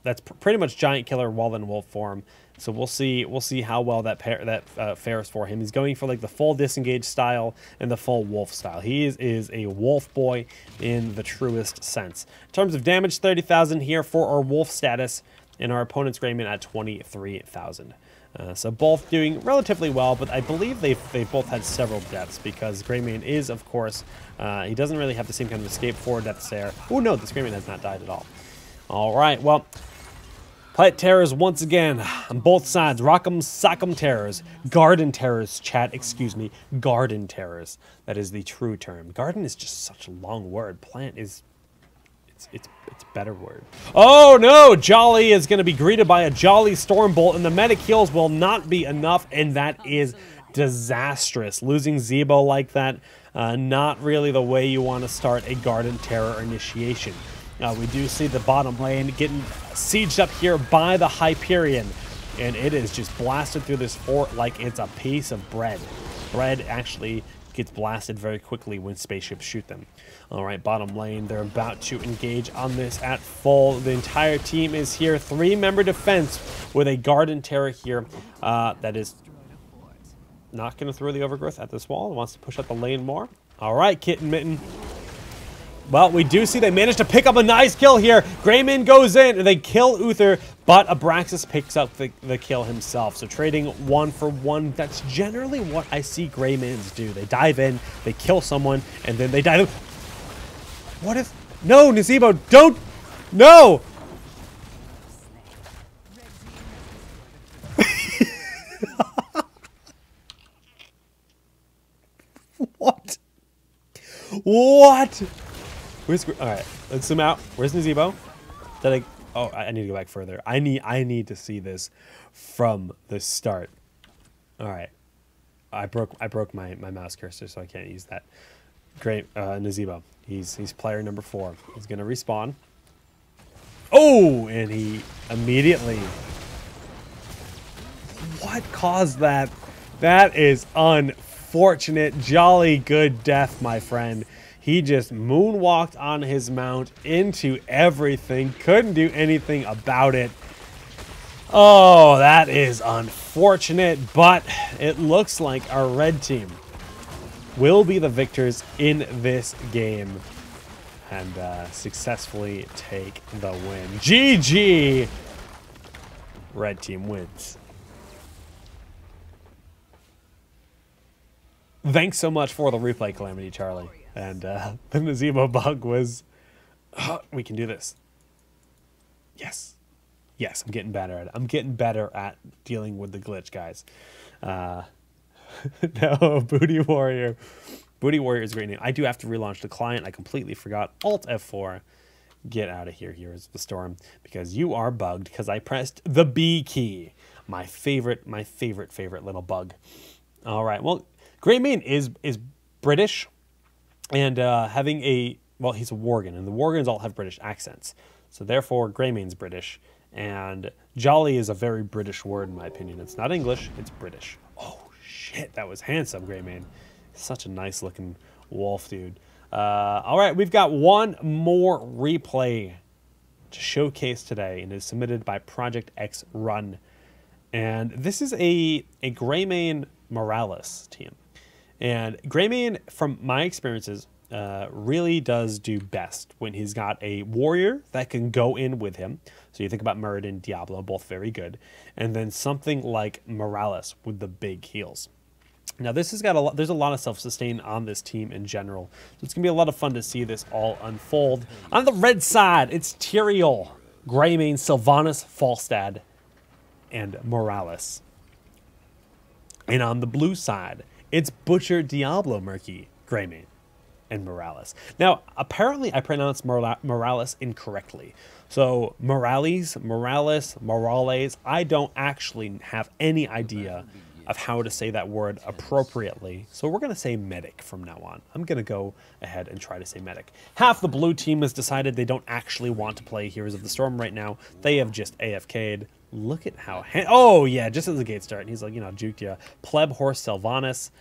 that's pretty much Giant Killer while in Wolf form. So we'll see how well that fares for him. He's going for like the full disengage style and the full wolf style. He is a wolf boy in the truest sense. In terms of damage, 30,000 here for our wolf status, and our opponent's Greymane at 23,000. So both doing relatively well, but I believe they've both had several deaths because Greymane is, of course, he doesn't really have the same kind of escape for deaths there. Oh no, this Greymane has not died at all. All right, well, Plant Terrors once again on both sides. Rock'em Sock'em Terrors. Garden Terrors, chat, excuse me. Garden Terrors. That is the true term. Garden is just such a long word. Plant is... It's a better word. Oh no! Jolly is going to be greeted by a Jolly Stormbolt, and the medic heals will not be enough, and that is disastrous. Losing Zebo like that, not really the way you want to start a Garden Terror initiation. We do see the bottom lane getting sieged up here by the Hyperion, and it is just blasted through this fort like it's a piece of bread. Bread actually gets blasted very quickly when spaceships shoot them. All right, bottom lane, they're about to engage on this at full. The entire team is here. 3-member defense with a Garden Terror here that is not going to throw the overgrowth at this wall. Wants to push up the lane more. All right, Kitten Mitten. Well, we do see they managed to pick up a nice kill here. Greymane goes in, and they kill Uther, but Abraxas picks up the kill himself. So trading 1 for 1, that's generally what I see Greymanes do. They dive in, they kill someone, and then they dive in. What if... No, Nazebo, don't... No! What? What? All right, let's zoom out. Where's Nazebo? Oh, I need to go back further. I need to see this from the start. All right, I broke my mouse cursor, so I can't use that. Great, Nazebo. He's player number 4. He's gonna respawn. Oh, and he immediately. What caused that? That is unfortunate. Jolly good death, my friend. He just moonwalked on his mount into everything. Couldn't do anything about it. Oh, that is unfortunate, but it looks like our red team will be the victors in this game and successfully take the win. GG! Red team wins. Thanks so much for the replay, Calamity Charlie. And the Nazebo bug was, we can do this. Yes. Yes, I'm getting better at it. I'm getting better at dealing with the glitch, guys. No, Booty Warrior. Booty Warrior is a great name. I do have to relaunch the client. I completely forgot. Alt F4. Get out of here. Here is the storm. Because you are bugged because I pressed the B key. My favorite little bug. All right. Well, Greymane is British. And having a, well, he's a Worgen, and the Worgens all have British accents. So therefore, Greymane's British. And Jolly is a very British word, in my opinion. It's not English, it's British. Oh, shit, that was handsome, Greymane. Such a nice-looking wolf, dude. All right, we've got one more replay to showcase today, and it is submitted by Project X Run. And this is a Greymane Morales team. And Greymane, from my experiences, really does do best when he's got a warrior that can go in with him. So you think about Murid and Diablo, both very good. And then something like Morales with the big heals. Now this has got a lot, there's a lot of self-sustain on this team in general. So it's going to be a lot of fun to see this all unfold. On the red side, it's Tyrael, Greymane, Sylvanas, Falstad, and Morales. And on the blue side, it's Butcher, Diablo, Murky, Greymane, and Morales. Now, apparently I pronounced Morales incorrectly. So Morales, I don't actually have any idea of how to say that word appropriately. So we're going to say medic from now on. I'm going to go ahead and try to say medic. Half the blue team has decided they don't actually want to play Heroes of the Storm right now. They have just AFK'd. Look at how... oh, yeah, just as the gate start. He's like, you know, juked ya. Pleb Horse Sylvanas.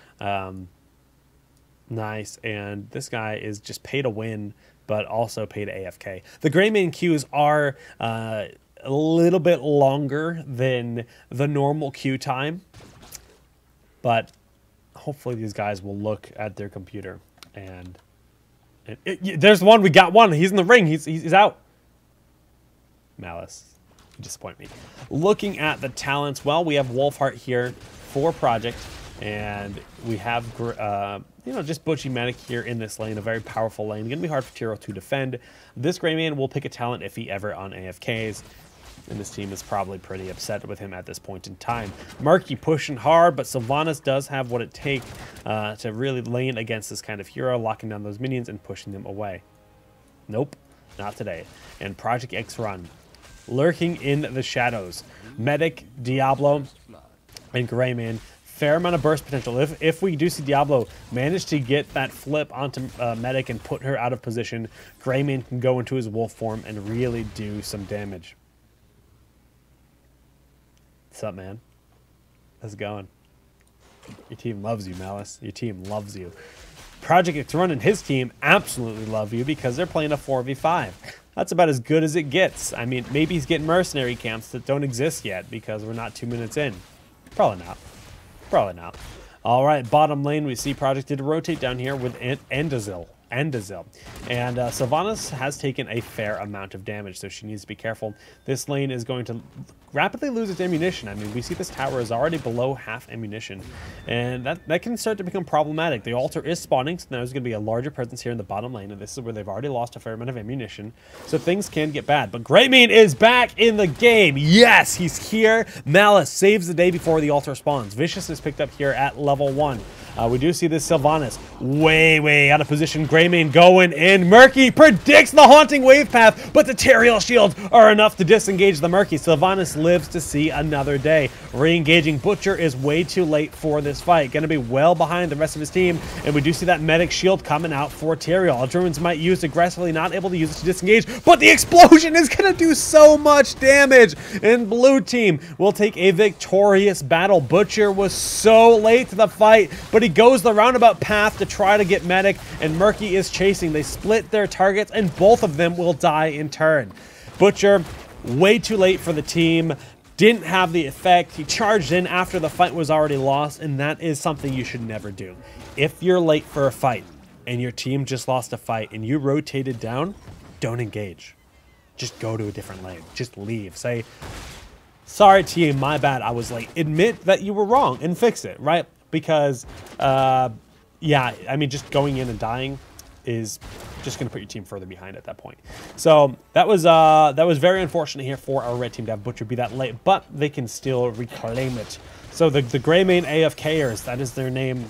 Nice. And this guy is just pay to win, but also pay to AFK. The Greymane queues are a little bit longer than the normal queue time. But hopefully these guys will look at their computer and there's one. We got one. He's in the ring. He's out. Malice, you disappoint me. Looking at the talents, well, we have Wolfheart here for Project, and we have you know, just Butchie Medic here in this lane, a very powerful lane. Gonna be hard for Tyrael to defend. This Greymane will pick a talent if he ever on AFKs. And this team is probably pretty upset with him at this point in time. Murky pushing hard, but Sylvanas does have what it takes to really lane against this kind of hero, locking down those minions and pushing them away. Nope, not today. And Project X Run, lurking in the shadows. Medic, Diablo, and Greymane. Fair amount of burst potential. If we do see Diablo manage to get that flip onto Medic and put her out of position, Greymane can go into his wolf form and really do some damage. What's up, man? How's it going? Your team loves you, Malice. Your team loves you. Project X Run and his team absolutely love you because they're playing a 4v5. That's about as good as it gets. I mean, maybe he's getting mercenary camps that don't exist yet because we're not 2 minutes in. Probably not. Probably not. All right, bottom lane, we see Project did rotate down here with Endazil. And Sylvanas has taken a fair amount of damage, so she needs to be careful. This lane is going to rapidly lose its ammunition. I mean, we see this tower is already below half ammunition, and that can start to become problematic. The altar is spawning, so now there's going to be a larger presence here in the bottom lane, and this is where they've already lost a fair amount of ammunition, so things can get bad. But Greymane is back in the game. Yes, he's here. Malice saves the day before the altar spawns. Viciousness picked up here at level 1. We do see this Sylvanas way out of position. Greymane going in. Murky predicts the haunting wave path, but the Tyrael shields are enough to disengage the Murky. Sylvanas lives to see another day. Re-engaging. Butcher is way too late for this fight. Going to be well behind the rest of his team, and we do see that medic shield coming out for Tyrael. Druids might use aggressively, not able to use it to disengage, but the explosion is going to do so much damage, and blue team will take a victorious battle. Butcher was so late to the fight, but he goes the roundabout path to try to get medic, and Murky is chasing. They split their targets, and both of them will die in turn. Butcher, way too late for the team, didn't have the effect. He charged in after the fight was already lost, and that is something you should never do. If you're late for a fight, and your team just lost a fight, and you rotated down, don't engage. Just go to a different lane. Just leave. Say, sorry team, my bad, I was late. Admit that you were wrong and fix it, right? Because, yeah, I mean, just going in and dying is just going to put your team further behind at that point. So that was very unfortunate here for our red team to have Butcher be that late, but they can still reclaim it. So the Greymane AFKers, that is their name,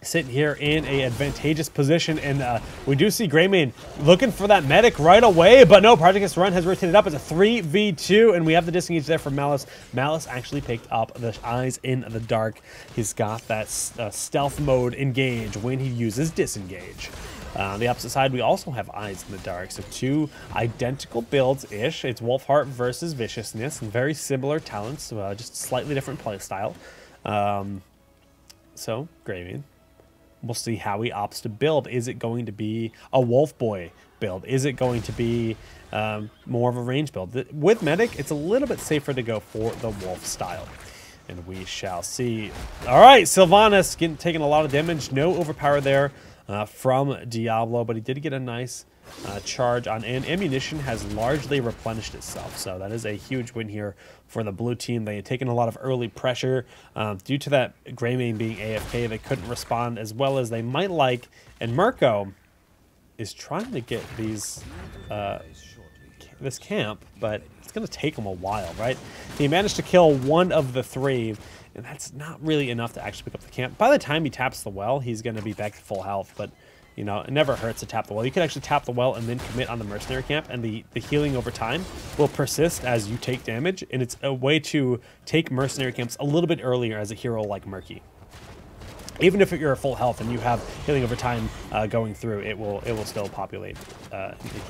sitting here in a advantageous position, and we do see Greymane looking for that medic right away, but no, Project X Run has rotated up. It's a 3v2, and we have the disengage there for Malice. Malice actually picked up the eyes in the dark. He's got that stealth mode engage when he uses disengage. On the opposite side, we also have eyes in the dark, so two identical builds-ish. It's Wolfheart versus Viciousness, and very similar talents, just slightly different playstyle. So, Greymane. We'll see how he opts to build. Is it going to be a Wolf Boy build? Is it going to be more of a range build? With Medic, it's a little bit safer to go for the Wolf style. And we shall see. All right, Sylvanas taking a lot of damage. No overpower there from Diablo, but he did get a nice charge on in. Ammunition has largely replenished itself, so that is a huge win here for the blue team. They had taken a lot of early pressure due to that Greymane being AFK. They couldn't respond as well as they might like, and Mirko is trying to get these this camp, but it's going to take him a while, right? He managed to kill one of the three, and that's not really enough to actually pick up the camp. By the time he taps the well, he's going to be back to full health, but you know, it never hurts to tap the well. You can actually tap the well and then commit on the mercenary camp, and the healing over time will persist as you take damage, and it's a way to take mercenary camps a little bit earlier as a hero like Murky. Even if you're at full health and you have healing over time going through, it will still populate,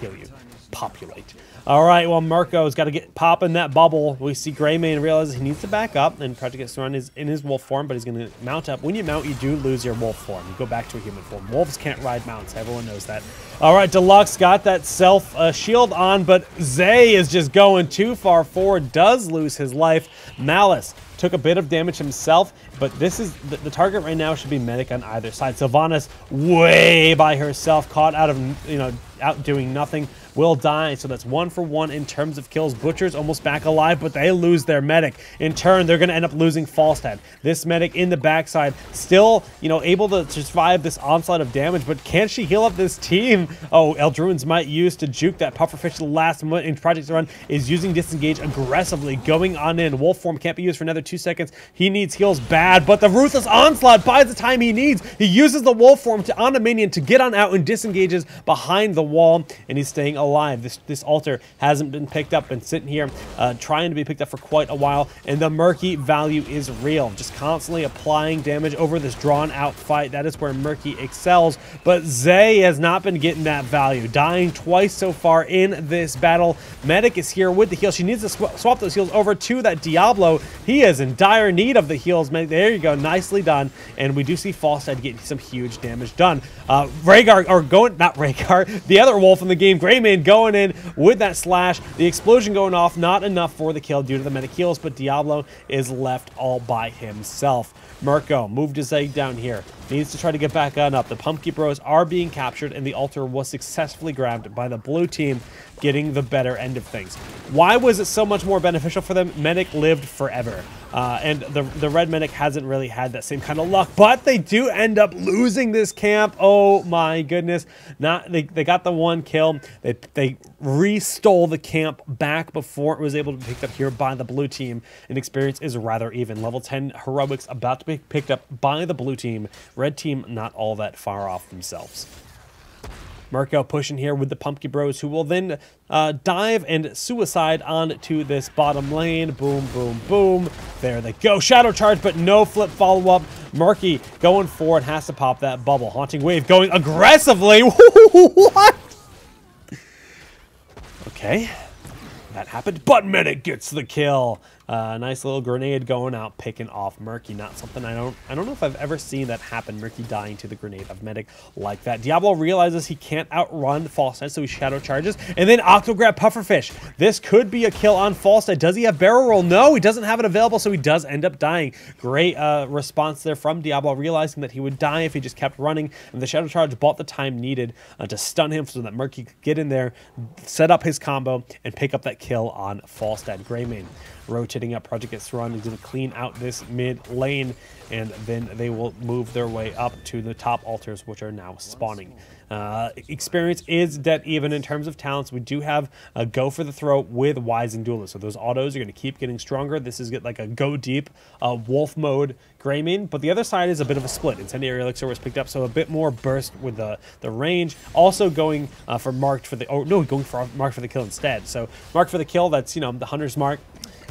heal you. Populate. All right, well, Mirko's got to get popping that bubble. We see Greymane realizes he needs to back up, and Project Run is in his wolf form, but he's going to mount up. When you mount, you do lose your wolf form. You go back to a human form. Wolves can't ride mounts. Everyone knows that. All right, Deluxe got that self shield on, but Zay is just going too far forward, does lose his life. Malice took a bit of damage himself, but this is the target right now should be medic on either side. Sylvanas way by herself, caught out of, you know, out doing nothing, will die. So that's 1 for 1 in terms of kills. Butcher's almost back alive, but they lose their medic. In turn, they're going to end up losing Falstad. This medic in the backside, still, you know, able to survive this onslaught of damage, but can she heal up this team? Oh, Eldruins might use to juke that pufferfish to the last moment, and Project Run is using disengage aggressively, going on in. Wolf form can't be used for another 2 seconds. He needs heals bad, but the Ruthless Onslaught buys the time he needs. He uses the wolf form on a minion to get on out and disengages behind the wall, and he's staying alive. This altar hasn't been picked up, been sitting here trying to be picked up for quite a while, and the Murky value is real. Just constantly applying damage over this drawn out fight. That is where Murky excels, but Zay has not been getting that value, dying twice so far in this battle. Medic is here with the heal. She needs to swap those heals over to that Diablo. He is in dire need of the heals. There you go, nicely done, and we do see Falstad getting some huge damage done. Rhaegar, or going, not Rhaegar, the other wolf in the game, Greymane, going in with that slash. The explosion going off, not enough for the kill due to the medic heals, but Diablo is left all by himself. Mirko moved his egg down here. Needs to try to get back on up. The Pumpkin Bros are being captured, and the altar was successfully grabbed by the blue team, getting the better end of things. Why was it so much more beneficial for them? Medic lived forever. And the red medic hasn't really had that same kind of luck, but they do end up losing this camp. Oh my goodness. They got the 1 kill. They re-stole the camp back before it was able to be picked up here by the blue team, and experience is rather even. Level 10 heroics about to be picked up by the blue team. Red team not all that far off themselves. Mirko pushing here with the Pumpkin Bros, who will then dive and suicide onto this bottom lane. Boom, boom, boom. There they go. Shadow charge, but no flip follow-up. Murky going forward, has to pop that bubble. Haunting Wave going aggressively. What? Okay. That happened, but Medic gets the kill. Nice little grenade going out, picking off Murky. Not something I don't know if I've ever seen that happen. Murky dying to the grenade of Medic like that. Diablo realizes he can't outrun Falstad, so he shadow charges, and then Octograb Pufferfish. This could be a kill on Falstad. Does he have barrel roll? No, he doesn't have it available, so he does end up dying. Great response there from Diablo, realizing that he would die if he just kept running, and the shadow charge bought the time needed to stun him so that Murky could get in there, set up his combo, and pick up that kill on Falstad. Greymane rotating up. Project gets run. He's going to clean out this mid lane, and then they will move their way up to the top altars, which are now spawning. Experience is dead even in terms of talents. We do have a go for the throat with Wise and Duelist, so those autos are going to keep getting stronger. This is like a go deep wolf mode Greymane, but the other side is a bit of a split. Incendiary Elixir was picked up, so a bit more burst with the range. Also going for marked for the, oh no, going for marked for the kill instead. So marked for the kill, that's, you know, the Hunter's Mark.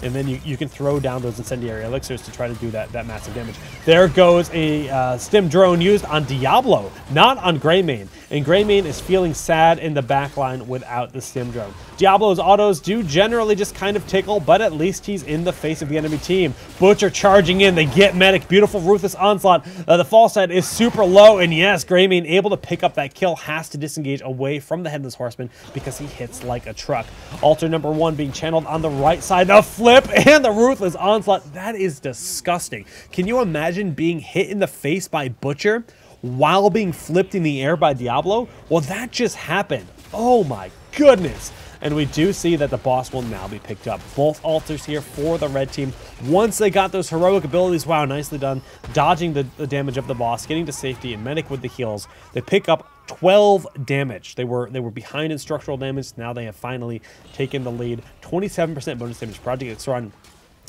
And then you can throw down those incendiary elixirs to try to do that massive damage. There goes a stim drone used on Diablo, not on Greymane. And Greymane is feeling sad in the backline without the stim drone. Diablo's autos do generally just kind of tickle, but at least he's in the face of the enemy team. Butcher charging in, they get Medic, beautiful Ruthless Onslaught. The fall side is super low, and yes, Greymane able to pick up that kill, has to disengage away from the Headless Horseman because he hits like a truck. Altar number 1 being channeled on the right side, the flip and the Ruthless Onslaught. That is disgusting. Can you imagine being hit in the face by Butcher while being flipped in the air by Diablo? Well, that just happened. Oh my goodness. And we do see that the boss will now be picked up. Both altars here for the red team. Once they got those heroic abilities, wow, nicely done. Dodging the damage of the boss, getting to safety, and medic with the heals. They pick up 12 damage. They were behind in structural damage. Now they have finally taken the lead. 27% bonus damage. Project X Run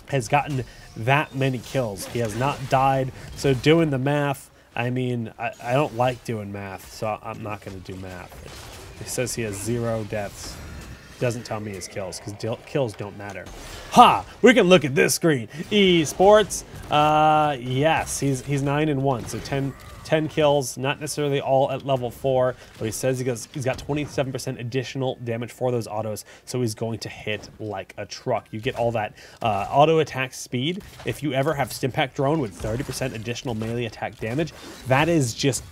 has gotten that many kills. He has not died. So doing the math, I mean, I don't like doing math, so I'm not going to do math. It says he has 0 deaths. Doesn't tell me his kills, because kills don't matter. Ha! We can look at this screen. Esports. Yes, he's 9-1, so 10 kills, not necessarily all at level 4, but he says he's got 27% additional damage for those autos, so he's going to hit like a truck. You get all that auto attack speed. If you ever have Stimpack Drone with 30% additional melee attack damage, that is just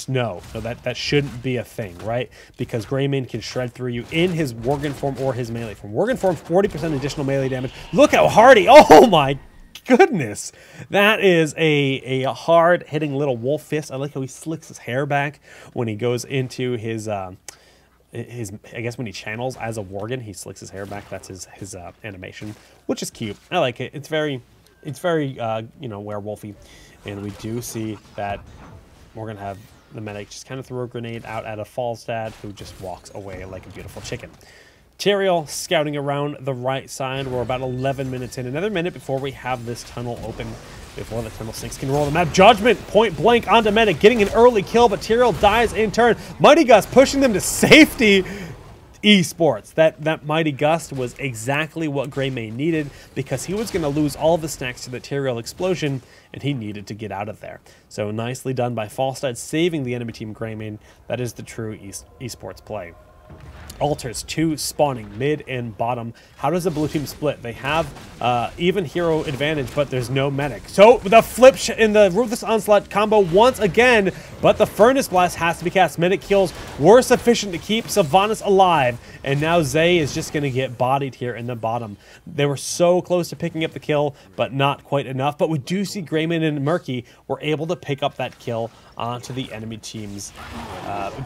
no. That shouldn't be a thing, right? Because Greymane can shred through you in his Worgen form or his melee form. Worgen form, 40% additional melee damage. Look how hardy! Oh my goodness! That is a hard hitting little wolf fist. I like how he slicks his hair back when he goes into his I guess when he channels as a Worgen, he slicks his hair back. That's his animation, which is cute. I like it. It's very you know, werewolfy, and we do see that. We're going to have the medic just kind of throw a grenade out at a Falstad, who just walks away like a beautiful chicken. Tyrael scouting around the right side. We're about 11 minutes in. Another minute before we have this tunnel open. Before the tunnel sinks, can roll the map. Judgment point blank onto medic, getting an early kill, but Tyrael dies in turn. Mighty Gust pushing them to safety. Esports. That Mighty Gust was exactly what Greymane needed, because he was going to lose all of the stacks to the Tyrael explosion, and he needed to get out of there. So nicely done by Falstad, saving the enemy team Greymane. That is the true esports play. Altars 2 spawning mid and bottom. How does the blue team split? They have even hero advantage, but there's no medic. So the flip in the Ruthless Onslaught combo once again, but the Furnace Blast has to be cast. Medic kills were sufficient to keep Sylvanas alive, and now Zay is just going to get bodied here in the bottom. They were so close to picking up the kill, but not quite enough. But we do see Greymane and Murky were able to pick up that kill onto the enemy team's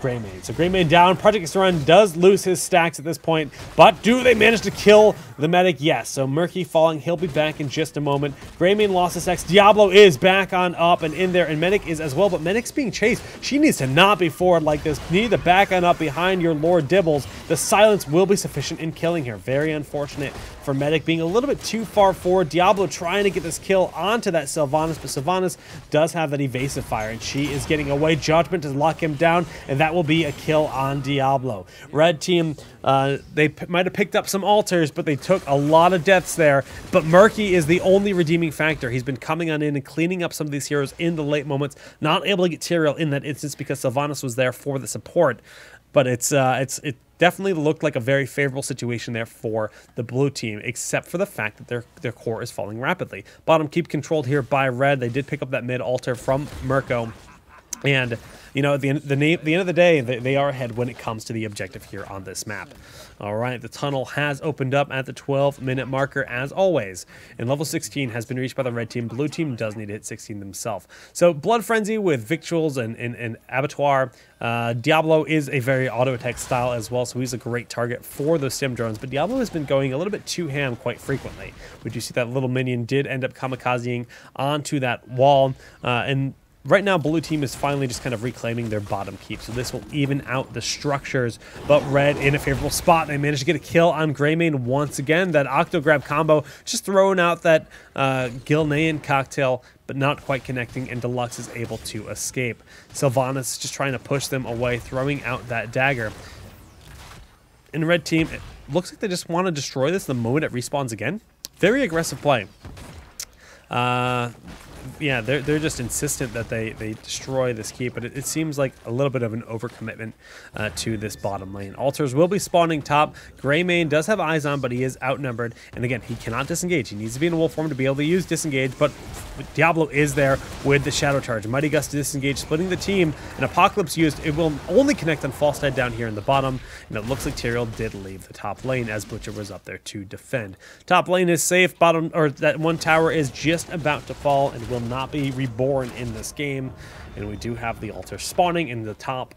Greymane. So Greymane down. Project X Run does lose his stacks at this point, but do they manage to kill the medic? Yes. So Murky falling. He'll be back in just a moment. Greymane lost his stacks. Diablo is back on up and in there, and Medic is as well, but Medic's being chased. She needs to not be forward like this. You need to back on up behind your Lord Dibbles. The silence will be sufficient in killing her. Very unfortunate for Medic being a little bit too far forward. Diablo trying to get this kill onto that Sylvanas, but Sylvanas does have that evasive fire, and she is getting away. Judgment to lock him down, and that will be a kill on Diablo. Red team, they might have picked up some altars, but they took a lot of deaths there. But Murky is the only redeeming factor. He's been coming on in and cleaning up some of these heroes in the late moments. Not able to get Tyrael in that instance because Sylvanas was there for the support. But it definitely looked like a very favorable situation there for the blue team, except for the fact that their core is falling rapidly. Bottom keep controlled here by red. They did pick up that mid altar from Mirko. And, you know, at the end of the day, they are ahead when it comes to the objective here on this map. All right, the tunnel has opened up at the 12-minute marker, as always. And level 16 has been reached by the red team. Blue team does need to hit 16 themselves. So Blood Frenzy with Victuals and Abattoir. Diablo is a very auto-attack style as well, so he's a great target for those stim drones. But Diablo has been going a little bit too ham quite frequently. We do see that little minion did end up kamikazing onto that wall. And right now, blue team is finally just kind of reclaiming their bottom keep, so this will even out the structures. But red in a favorable spot. They managed to get a kill on Greymane once again. That Octograb combo just throwing out that Gilnean cocktail, but not quite connecting, and Deluxe is able to escape. Sylvanas just trying to push them away, throwing out that dagger. In red team, it looks like they just want to destroy this the moment it respawns again. Very aggressive play. Yeah, they're just insistent that they destroy this keep, but it seems like a little bit of an overcommitment to this bottom lane. Altars will be spawning top. Greymane does have eyes on, but he is outnumbered, and again, he cannot disengage. He needs to be in a wolf form to be able to use disengage, but Diablo is there with the Shadow Charge. Mighty Gust to disengage, splitting the team, and Apocalypse used. It will only connect on Falstad down here in the bottom, and it looks like Tyrael did leave the top lane as Butcher was up there to defend. Top lane is safe. Bottom, or that one tower is just about to fall and will not be reborn in this game. And we do have the altar spawning in the top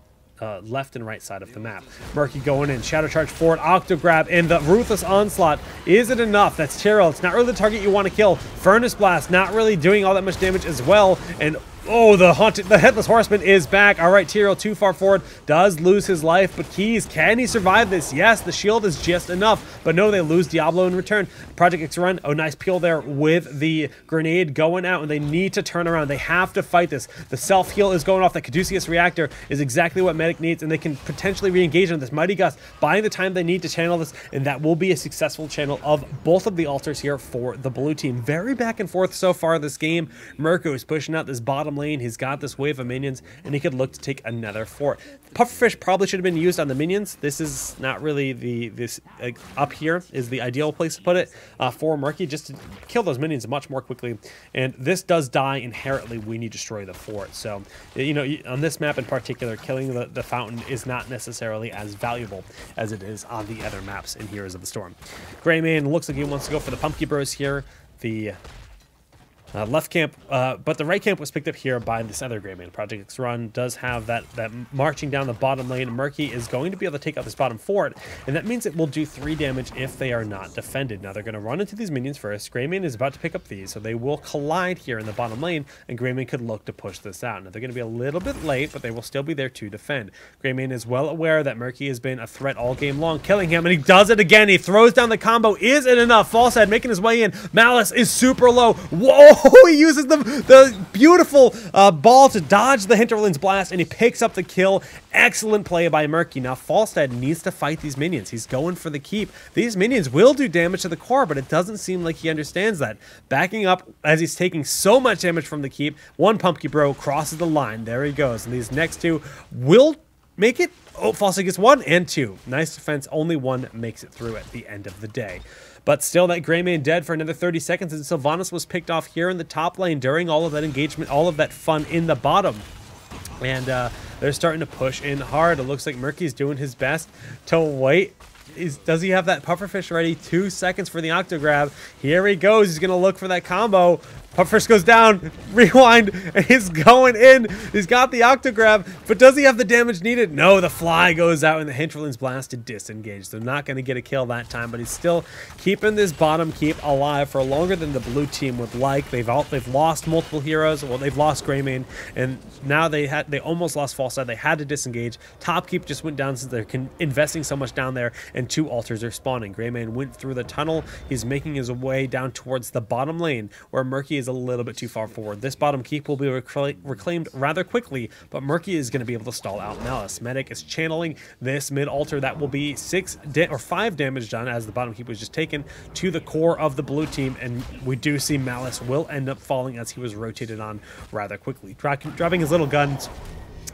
left and right side of the map. Murky going in, Shadow Charge forward, Octo Grab, and the Ruthless Onslaught. Is it enough? That's Tyrael. It's not really the target you want to kill. Furnace Blast not really doing all that much damage as well, and oh, the Headless Horseman is back. All right, Tyrael too far forward, does lose his life, but Keys, can he survive this? Yes, the shield is just enough, but no, they lose Diablo in return. Project X run, oh, nice peel there with the grenade going out, and they need to turn around. They have to fight this. The self-heal is going off. The Caduceus Reactor is exactly what Medic needs, and they can potentially re-engage on this Mighty Gust, buying the time they need to channel this, and that will be a successful channel of both of the altars here for the blue team. Very back and forth so far this game. Mirko is pushing out this bottom lane. He's got this wave of minions, and he could look to take another fort. Pufferfish probably should have been used on the minions. This is not really up here is the ideal place to put it for Murky, just to kill those minions much more quickly. And this does die inherently when you destroy the fort. So, you know, on this map in particular, killing the fountain is not necessarily as valuable as it is on the other maps in Heroes of the Storm. Greymane looks like he wants to go for the Pumpkin Bros here. The left camp, but the right camp was picked up here by this other Greymane. Project X run does have that marching down the bottom lane. Murky is going to be able to take out this bottom fort, and that means it will do 3 damage if they are not defended. Now they're going to run into these minions first. Greymane is about to pick up these, so they will collide here in the bottom lane, and Greymane could look to push this out. Now they're going to be a little bit late, but they will still be there to defend. Greymane is well aware that Murky has been a threat all game long, killing him, and he does it again. He throws down the combo. Is it enough? Falsehead making his way in. Malice is super low. Whoa! He uses the beautiful ball to dodge the Hinterland's blast, and he picks up the kill. Excellent play by Murky. Now Falstad needs to fight these minions. He's going for the keep. These minions will do damage to the core, but it doesn't seem like he understands that. Backing up as he's taking so much damage from the keep, one Pumpkin Bro crosses the line. There he goes. And these next 2 will make it. Oh, Falstad gets 1 and 2. Nice defense. Only 1 makes it through at the end of the day. But still, that Greymane dead for another 30 seconds, and Sylvanas was picked off here in the top lane during all of that engagement, all of that fun in the bottom. And they're starting to push in hard. It looks like Murky's doing his best to wait. Does he have that Pufferfish ready? 2 seconds for the Octo Grab. Here he goes. He's going to look for that combo. Pufferfish goes down. Rewind. He's going in. He's got the Octo Grab, but does he have the damage needed? No, the fly goes out and the Hinterland's blast to disengage. They're not going to get a kill that time, but he's still keeping this bottom keep alive for longer than the blue team would like. They've lost multiple heroes. Well, they've lost Greymane, and now they almost lost Falstad. They had to disengage. Top keep just went down since they're investing so much down there, and 2 altars are spawning. Greymane went through the tunnel. He's making his way down towards the bottom lane, where Murky is a little bit too far forward. This bottom keep will be reclaimed rather quickly, but Murky is going to be able to stall out Malice. Medic is channeling this mid altar. That will be 5 damage done, as the bottom keep was just taken to the core of the blue team, and we do see Malice will end up falling as he was rotated on rather quickly, dropping his little guns.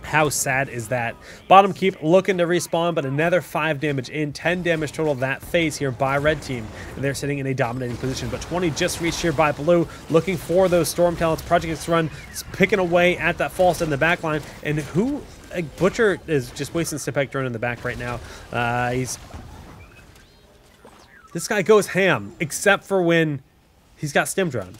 How sad is that? Bottom keep looking to respawn, but another 5 damage in, 10 damage total that phase here by red team, and they're sitting in a dominating position. But 20 just reached here by blue, looking for those storm talents. Project X run picking away at that false in the back line, and who Butcher is just wasting Stipek drone in the back right now. This guy goes ham, except for when he's got stim drone.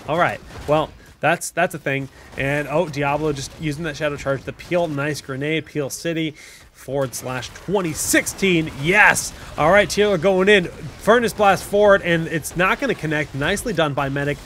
All right, well, that's a thing. And oh, Diablo just using that shadow charge. The peel, nice grenade. Peel City /2016. Yes. All right, Taylor going in. Furnace blast forward, and it's not going to connect. Nicely done by Medic.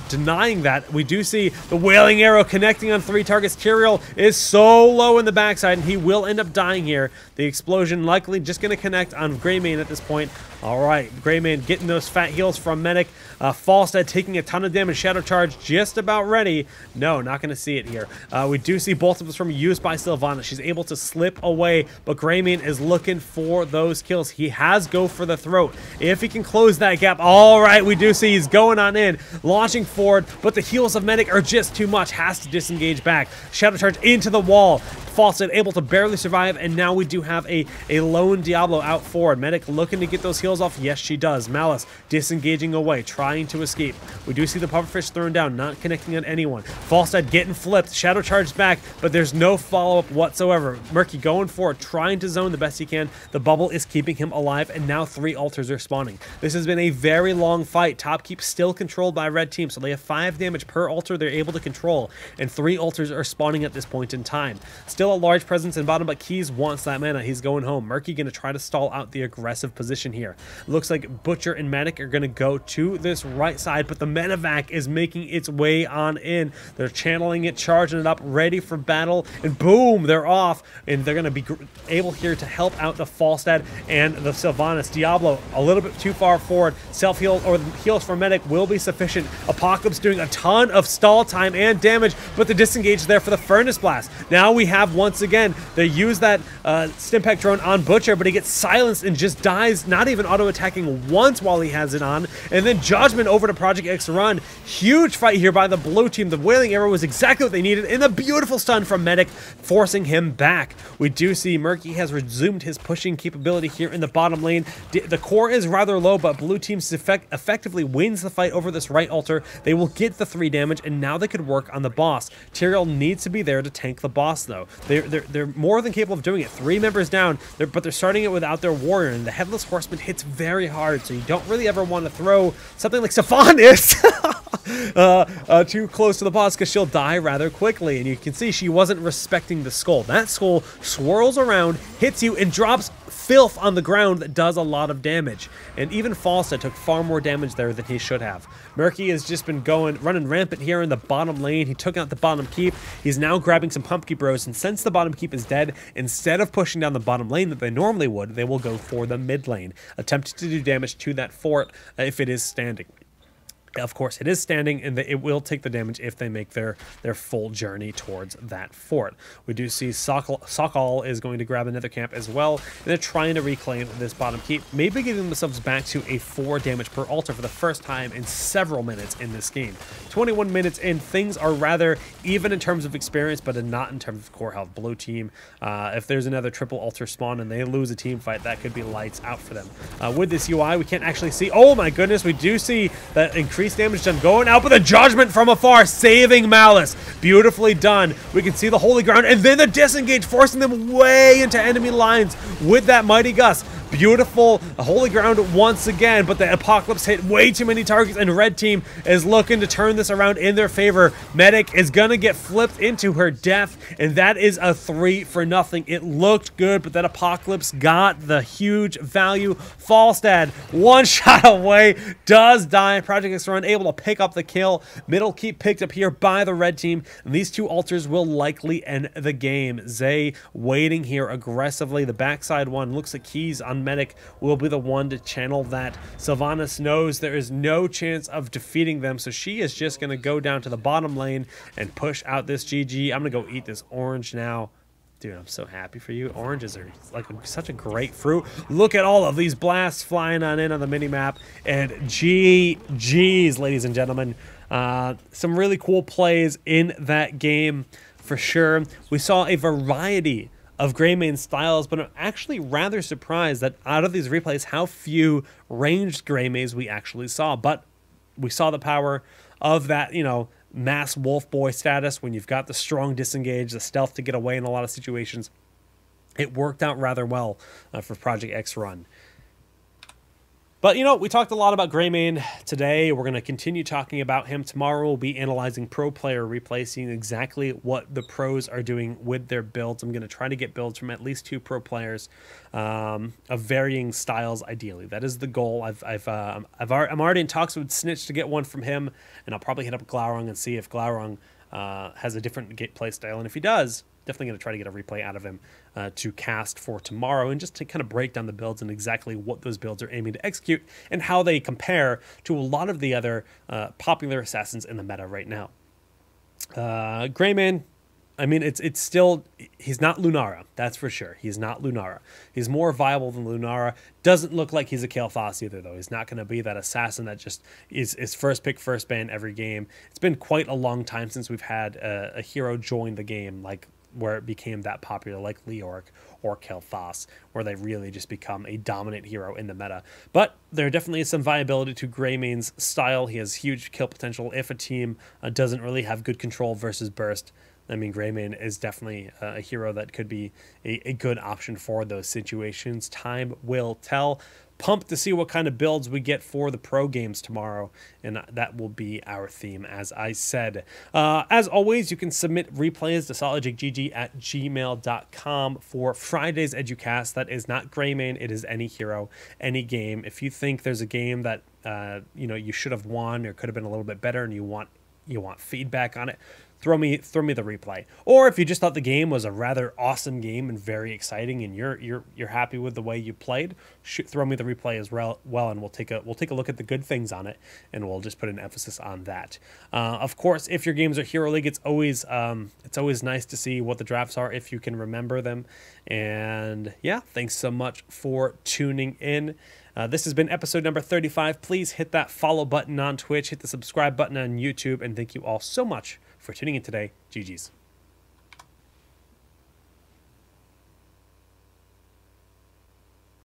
Denying that. We do see the Wailing Arrow connecting on 3 targets. Tyrael is so low in the backside, and he will end up dying here. The explosion likely just going to connect on Greymane at this point. All right, Greymane getting those fat heals from Medic. Falstad taking a ton of damage. Shadow Charge just about ready. No, not going to see it here. We do see both of us from used by Sylvanas. She's able to slip away, but Greymane is looking for those kills. He has go for the throat. If he can close that gap. All right, we do see he's going on in, launching forward, but the heals of Medic are just too much. Has to disengage back. Shadow Charge into the wall. Falstad able to barely survive, and now we do have a lone Diablo out forward. Medic looking to get those heals off. Yes, she does. Malice disengaging away, trying to escape. We do see the Pufferfish thrown down, not connecting on anyone. Falstad getting flipped. Shadow Charge back, but there's no follow-up whatsoever. Murky going going for it, trying to zone the best he can. The bubble is keeping him alive, and now 3 altars are spawning. This has been a very long fight. Top keep still controlled by red team, so they have 5 damage per altar they're able to control, and 3 altars are spawning at this point in time. Still a large presence in bottom, but Keys wants that mana. He's going home. Murky going to try to stall out the aggressive position here. Looks like Butcher and Medic are going to go to this right side, but the medevac is making its way on in. They're channeling it, charging it up, ready for battle, and boom, they're off, and they're going to be able here to help out the Falstad and the Sylvanas. Diablo a little bit too far forward. Self-heal or heals for Medic will be sufficient. Apocalypse doing a ton of stall time and damage, but the disengage there for the Furnace Blast. Now we have, once again, they use that Stimpack drone on Butcher, but he gets silenced and just dies, not even auto-attacking once while he has it on. And then Judgment over to Project X Run. Huge fight here by the blue team. The Wailing Arrow was exactly what they needed, and the beautiful stun from Medic, forcing him back. We do see Murky has resumed his pushing capability here in the bottom lane. The core is rather low, but blue team effectively wins the fight over this right altar. They will get the 3 damage, and now they could work on the boss. Tyrael needs to be there to tank the boss, though. They're more than capable of doing it. 3 members down, but they're starting it without their warrior, and the Headless Horseman hits very hard, so you don't really ever want to throw something like Sylvanas too close to the boss, because she'll die rather quickly. And you can see she wasn't respecting the skull. That skull swirls around, hits you, and drops filth on the ground that does a lot of damage. And even Falstad took far more damage there than he should have. Murky has just been running rampant here in the bottom lane. He took out the bottom keep. He's now grabbing some Pumpkin Bros, and since the bottom keep is dead, instead of pushing down the bottom lane that they normally would, they will go for the mid lane, attempting to do damage to that fort if it is standing. Of course, it is standing, and it will take the damage if they make their full journey towards that fort. We do see Sokol is going to grab another camp as well, and they're trying to reclaim this bottom keep, maybe getting themselves back to a 4 damage per altar for the first time in several minutes in this game. 21 minutes in, things are rather even in terms of experience, but not in terms of core health. Blue team, if there's another triple altar spawn and they lose a team fight, that could be lights out for them. With this UI, we can't actually see. Oh my goodness, we do see that increased damage done going out, but the Judgment from afar saving Malice. Beautifully done. We can see the Holy Ground, and then the disengage, forcing them way into enemy lines with that Mighty Gust. Beautiful Holy Ground once again, but the Apocalypse hit way too many targets, and red team is looking to turn this around in their favor. Medic is gonna get flipped into her death, and that is a 3-for-0. It looked good, but that Apocalypse got the huge value. Falstad, 1 shot away, does die. Project X Run able to pick up the kill. Middle keep picked up here by the red team, and these 2 altars will likely end the game. Zay waiting here aggressively. The backside one looks like Keys on Medic will be the one to channel that. Sylvanas knows there is no chance of defeating them, so she is just going to go down to the bottom lane and push out this GG. I'm going to go eat this orange now. Dude, I'm so happy for you. Oranges are like such a great fruit. Look at all of these blasts flying on in on the mini-map. And GG's, ladies and gentlemen. Some really cool plays in that game for sure. We saw a variety of Greymane styles, but I'm actually rather surprised that out of these replays, how few ranged Greymanes we actually saw. But we saw the power of that, you know, mass wolf boy status when you've got the strong disengage, the stealth to get away in a lot of situations. It worked out rather well for Project X Run. But, you know, we talked a lot about Greymane today. We're going to continue talking about him. Tomorrow we'll be analyzing pro player replay, seeing exactly what the pros are doing with their builds. I'm going to try to get builds from at least 2 pro players of varying styles, ideally. That is the goal. I'm already in talks with Snitch to get one from him, and I'll probably hit up Glaurung and see if Glaurung has a different play style. And if he does, definitely going to try to get a replay out of him to cast for tomorrow, and just to kind of break down the builds and exactly what those builds are aiming to execute and how they compare to a lot of the other popular assassins in the meta right now. Greymane, I mean, it's still, he's not Lunara, that's for sure. He's not Lunara. He's more viable than Lunara. Doesn't look like he's a Kael'thas either, though. He's not going to be that assassin that just is first pick, first ban every game. It's been quite a long time since we've had a hero join the game, like where it became that popular, like Leoric or Kael'thas, where they really just become a dominant hero in the meta. But there definitely is some viability to Greymane's style. He has huge kill potential if a team doesn't really have good control versus burst. I mean, Greymane is definitely a hero that could be a good option for those situations. Time will tell. Pumped to see what kind of builds we get for the pro games tomorrow, and that will be our theme, as I said. As always, you can submit replays to solidjakegg@gmail.com for Friday's Educast. That is not Greymane, it is any hero, any game. If you think there's a game that you should have won or could have been a little bit better, and you want feedback on it, throw me the replay. Or if you just thought the game was a rather awesome game and very exciting, and you're happy with the way you played, throw me the replay as well, and we'll take a look at the good things on it, and we'll just put an emphasis on that. Of course, if your games are Hero League, it's always nice to see what the drafts are if you can remember them. And yeah, thanks so much for tuning in. This has been episode number 35. Please hit that follow button on Twitch, hit the subscribe button on YouTube, and thank you all so much for tuning in today. GG's.